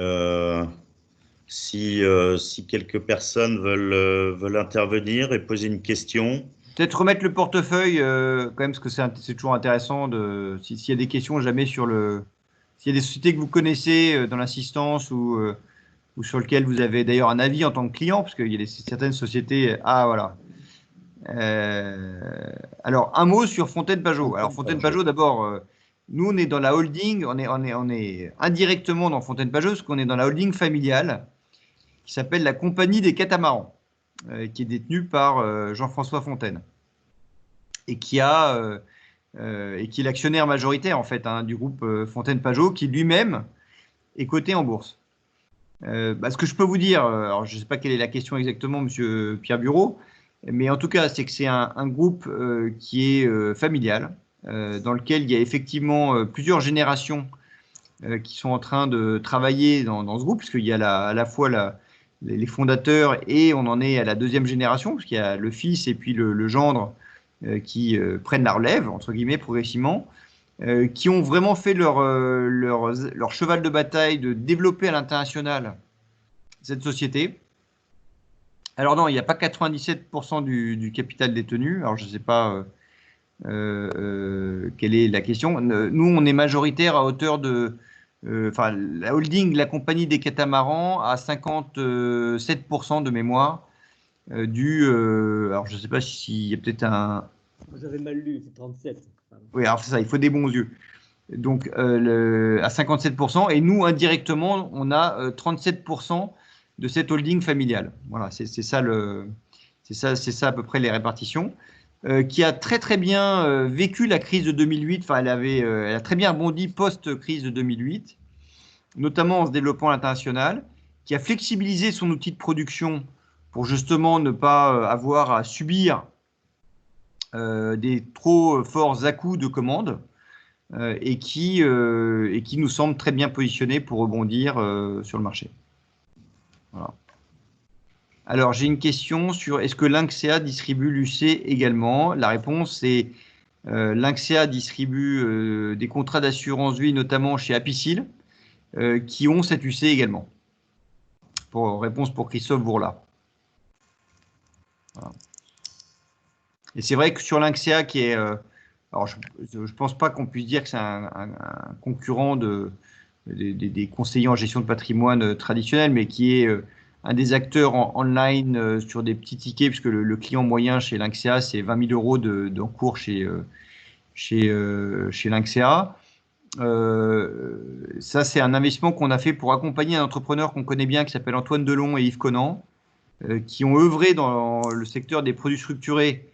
si quelques personnes veulent intervenir et poser une question. Peut-être remettre le portefeuille quand même, parce que c'est toujours intéressant s'il y a des questions jamais sur s'il y a des sociétés que vous connaissez dans l'assistance ou sur lesquelles vous avez d'ailleurs un avis en tant que client, parce qu'il y a certaines sociétés. Ah voilà. Alors un mot sur Fontaine-Pajot. Alors Fontaine-Pajot, d'abord, nous on est dans la holding, on est indirectement dans Fontaine-Pajot, parce qu'on est dans la holding familiale qui s'appelle la Compagnie des Catamarans, qui est détenue par Jean-François Fontaine et qui est l'actionnaire majoritaire en fait du groupe Fontaine-Pajot, qui lui-même est coté en bourse. Ce que je peux vous dire, alors je ne sais pas quelle est la question exactement, Monsieur Pierre Bureau, mais en tout cas, c'est que c'est un groupe qui est familial, dans lequel il y a effectivement plusieurs générations qui sont en train de travailler dans ce groupe, puisqu'il y a à la fois les fondateurs et on en est à la deuxième génération, parce qu'il y a le fils et puis le gendre qui prennent la relève, entre guillemets, progressivement, qui ont vraiment fait leur cheval de bataille de développer à l'international cette société. Alors non, il n'y a pas 97% du capital détenu. Alors je ne sais pas quelle est la question. Nous, on est majoritaire à hauteur de... la holding, la compagnie des catamarans, à 57% de mémoire. Alors je ne sais pas s'il y a peut-être un... J'avais mal lu, c'est 37. Oui, alors c'est ça, il faut des bons yeux. Donc à 57%. Et nous, indirectement, on a 37% de cette holding familiale. Voilà, c'est ça à peu près les répartitions, qui a très très bien vécu la crise de 2008. Enfin, elle a très bien rebondi post-crise de 2008, notamment en se développant à l'international, qui a flexibilisé son outil de production pour justement ne pas avoir à subir des trop forts à-coups de commandes, et qui nous semble très bien positionné pour rebondir sur le marché. Voilà. Alors, j'ai une question sur est-ce que Lynxea distribue l'UC également? La réponse est Lynxea distribue des contrats d'assurance vie, notamment chez Apicil, qui ont cette UC également. Réponse pour Christophe Bourla. Voilà. Et c'est vrai que sur Lynxea, qui est... alors, je ne pense pas qu'on puisse dire que c'est un concurrent des conseillers en gestion de patrimoine traditionnels, mais qui est un des acteurs online sur des petits tickets, puisque le client moyen chez Lynxea, c'est 20 000 euros d'encours chez Lynxea. Ça, c'est un investissement qu'on a fait pour accompagner un entrepreneur qu'on connaît bien, qui s'appelle Antoine Delon et Yves Conan, qui ont œuvré dans le secteur des produits structurés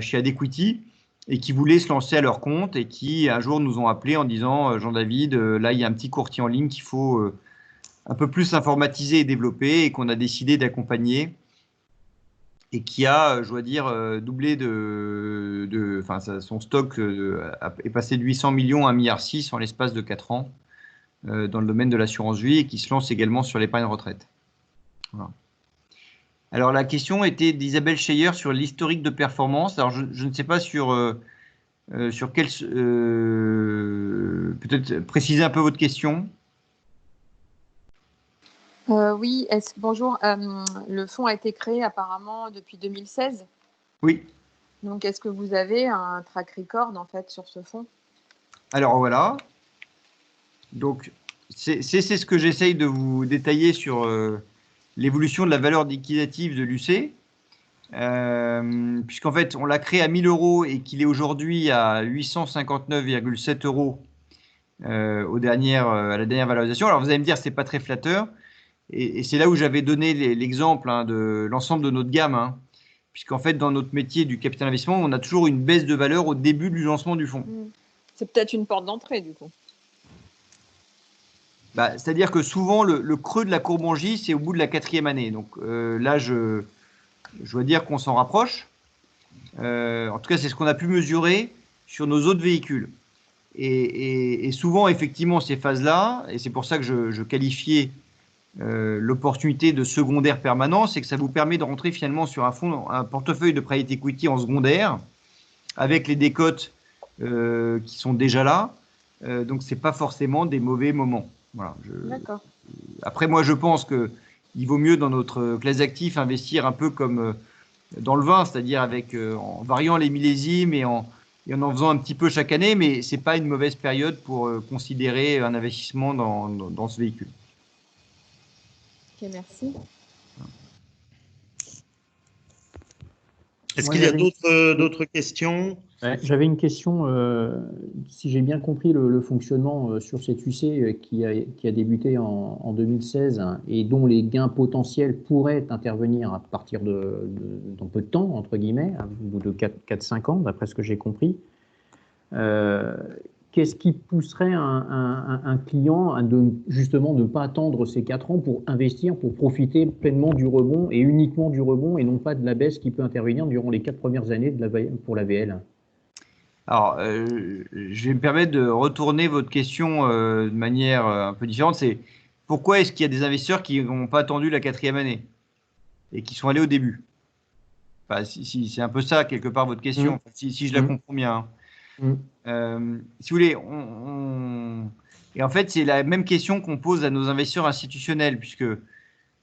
chez Adequity, et qui voulaient se lancer à leur compte et qui un jour nous ont appelé en disant Jean-David, là il y a un petit courtier en ligne qu'il faut un peu plus informatiser et développer, et qu'on a décidé d'accompagner. et qui a, je dois dire, doublé son stock est passé de 800 millions à 1,6 milliard en l'espace de 4 ans dans le domaine de l'assurance vie et qui se lance également sur l'épargne retraite. Voilà. Alors, la question était d'Isabelle Scheyer sur l'historique de performance. Alors, je ne sais pas sur quel... peut-être préciser un peu votre question. Oui, bonjour. Le fonds a été créé apparemment depuis 2016. Oui. Donc, est-ce que vous avez un track record en fait sur ce fonds? Alors voilà. Donc, c'est ce que j'essaye de vous détailler sur l'évolution de la valeur liquidative de l'UC. Puisqu'en fait, on l'a créé à 1 000 euros et qu'il est aujourd'hui à 859,7 euros à la dernière valorisation. Alors, vous allez me dire, c'est pas très flatteur. Et c'est là où j'avais donné l'exemple de l'ensemble de notre gamme, puisqu'en fait, dans notre métier du capital investissement, on a toujours une baisse de valeur au début du lancement du fonds. C'est peut-être une porte d'entrée, du coup. C'est-à-dire que souvent, le creux de la courbe en J, c'est au bout de la 4e année. Donc là, je dois dire qu'on s'en rapproche. En tout cas, c'est ce qu'on a pu mesurer sur nos autres véhicules. Et souvent, effectivement, ces phases-là, et c'est pour ça que je qualifiais l'opportunité de secondaire permanent, c'est que ça vous permet de rentrer finalement sur un portefeuille de private equity en secondaire avec les décotes qui sont déjà là. Donc, ce n'est pas forcément des mauvais moments. Voilà, D'accord. Après, moi, je pense qu'il vaut mieux dans notre classe d'actifs investir un peu comme dans le vin, c'est-à-dire en variant les millésimes et en faisant un petit peu chaque année, mais ce n'est pas une mauvaise période pour considérer un investissement dans ce véhicule. Ok, merci. Est-ce qu'il y a d'autres questions? J'avais une question, si j'ai bien compris le fonctionnement sur cette UC qui a débuté en 2016 et dont les gains potentiels pourraient intervenir à partir dans peu de temps, entre guillemets, au bout de 4-5 ans, d'après ce que j'ai compris. Qu'est-ce qui pousserait un client à justement ne pas attendre ces 4 ans pour investir, pour profiter pleinement du rebond et uniquement du rebond et non pas de la baisse qui peut intervenir durant les 4 premières années pour la VL? Alors, je vais me permettre de retourner votre question de manière un peu différente. C'est pourquoi est-ce qu'il y a des investisseurs qui n'ont pas attendu la 4e année et qui sont allés au début? Si c'est un peu ça, quelque part, votre question, si je la comprends bien. Si vous voulez, et en fait, c'est la même question qu'on pose à nos investisseurs institutionnels, puisque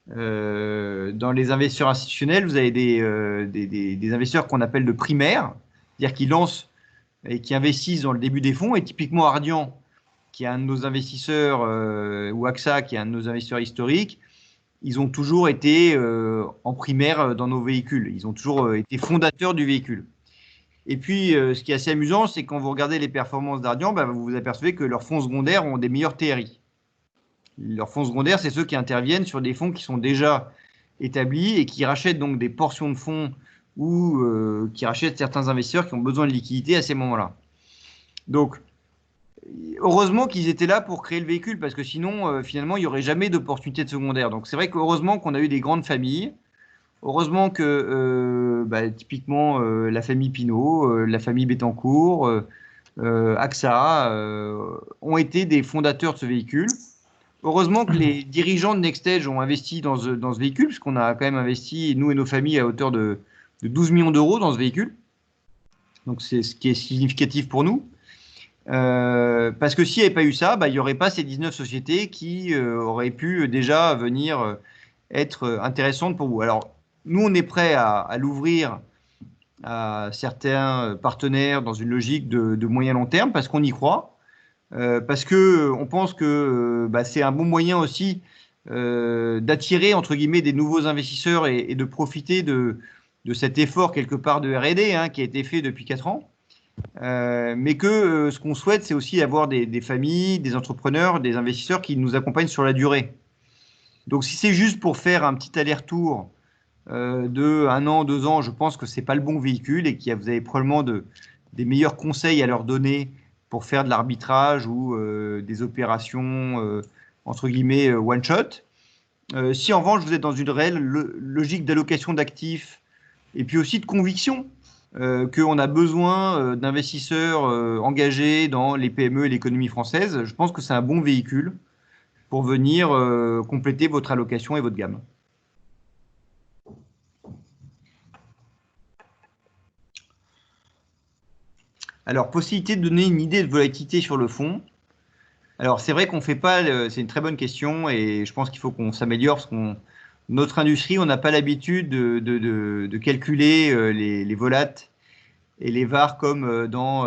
dans les investisseurs institutionnels, vous avez des investisseurs qu'on appelle de primaires, c'est-à-dire qui lancent et qui investissent dans le début des fonds. Et typiquement, Ardian, qui est un de nos investisseurs, ou AXA, qui est un de nos investisseurs historiques, ils ont toujours été en primaire dans nos véhicules. Ils ont toujours été fondateurs du véhicule. Et puis, ce qui est assez amusant, c'est quand vous regardez les performances d'Ardian, vous vous apercevez que leurs fonds secondaires ont des meilleurs TRI. Leurs fonds secondaires, c'est ceux qui interviennent sur des fonds qui sont déjà établis et qui rachètent donc des portions de fonds ou qui rachètent certains investisseurs qui ont besoin de liquidité à ces moments-là. Donc, heureusement qu'ils étaient là pour créer le véhicule, parce que sinon, finalement, il n'y aurait jamais d'opportunité de secondaire. Donc, c'est vrai qu'heureusement qu'on a eu des grandes familles. Heureusement que, typiquement, la famille Pinault, la famille Bettencourt, AXA ont été des fondateurs de ce véhicule. Heureusement que les dirigeants de Nextage ont investi dans ce véhicule, puisqu'on a quand même investi, nous et nos familles, à hauteur de 12 millions d'euros dans ce véhicule. Donc, c'est ce qui est significatif pour nous. Parce que s'il n'y avait pas eu ça, il n'y aurait pas ces 19 sociétés qui auraient pu déjà venir être intéressantes pour vous. Alors, nous, on est prêt à l'ouvrir à certains partenaires dans une logique de moyen-long terme parce qu'on y croit, parce qu'on pense que c'est un bon moyen aussi d'attirer, entre guillemets, des nouveaux investisseurs et de profiter de cet effort quelque part de R&D qui a été fait depuis 4 ans. Mais que ce qu'on souhaite, c'est aussi avoir des familles, des entrepreneurs, des investisseurs qui nous accompagnent sur la durée. Donc, si c'est juste pour faire un petit aller-retour de 1 an, 2 ans, je pense que ce n'est pas le bon véhicule et que vous avez probablement des meilleurs conseils à leur donner pour faire de l'arbitrage ou des opérations, entre guillemets, one-shot. Si en revanche, vous êtes dans une réelle logique d'allocation d'actifs et puis aussi de conviction qu'on a besoin d'investisseurs engagés dans les PME et l'économie française. Je pense que c'est un bon véhicule pour venir compléter votre allocation et votre gamme. Alors, possibilité de donner une idée de volatilité sur le fonds. Alors, c'est vrai qu'on ne fait pas, c'est une très bonne question et je pense qu'il faut qu'on s'améliore parce que notre industrie, on n'a pas l'habitude de calculer les volates et les VAR comme dans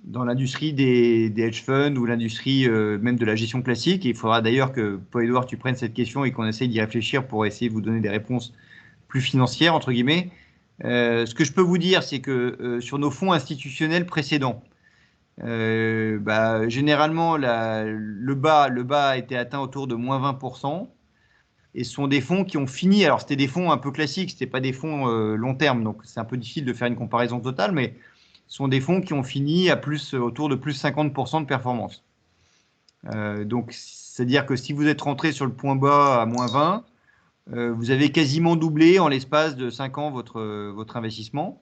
l'industrie des hedge funds ou l'industrie même de la gestion classique. Et il faudra d'ailleurs que, Paul-Édouard, tu prennes cette question et qu'on essaye d'y réfléchir pour essayer de vous donner des réponses plus financières, entre guillemets. Ce que je peux vous dire, c'est que sur nos fonds institutionnels précédents, généralement, le bas a été atteint autour de moins 20%. Et ce sont des fonds qui ont fini. Alors, c'était des fonds un peu classiques, ce n'était pas des fonds long terme, donc c'est un peu difficile de faire une comparaison totale, mais ce sont des fonds qui ont fini à autour de plus 50% de performance. Donc, c'est-à-dire que si vous êtes rentré sur le point bas à moins 20, vous avez quasiment doublé en l'espace de 5 ans votre investissement.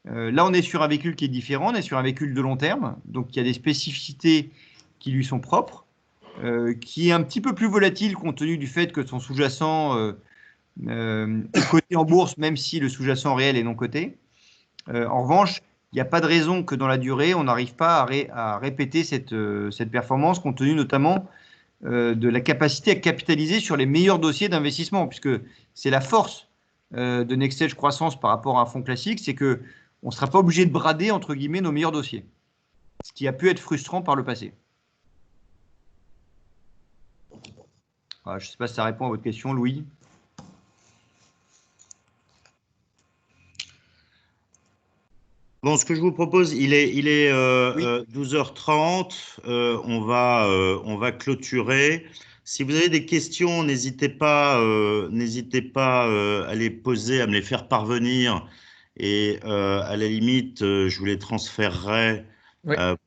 Là, on est sur un véhicule qui est différent, on est sur un véhicule de long terme, donc il y a des spécificités qui lui sont propres, qui est un petit peu plus volatile compte tenu du fait que son sous-jacent est coté en bourse, même si le sous-jacent réel est non coté. En revanche, il n'y a pas de raison que dans la durée, on n'arrive pas à répéter cette performance, compte tenu notamment de la capacité à capitaliser sur les meilleurs dossiers d'investissement, puisque c'est la force de NextEdge Croissance par rapport à un fonds classique, c'est qu'on ne sera pas obligé de brader, entre guillemets, nos meilleurs dossiers, ce qui a pu être frustrant par le passé. Voilà, je ne sais pas si ça répond à votre question, Louis. Bon, ce que je vous propose, il est 12h30. On va clôturer. Si vous avez des questions, n'hésitez pas à les poser, à me les faire parvenir. Et à la limite, je vous les transférerai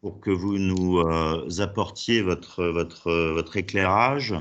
pour que vous nous apportiez votre éclairage.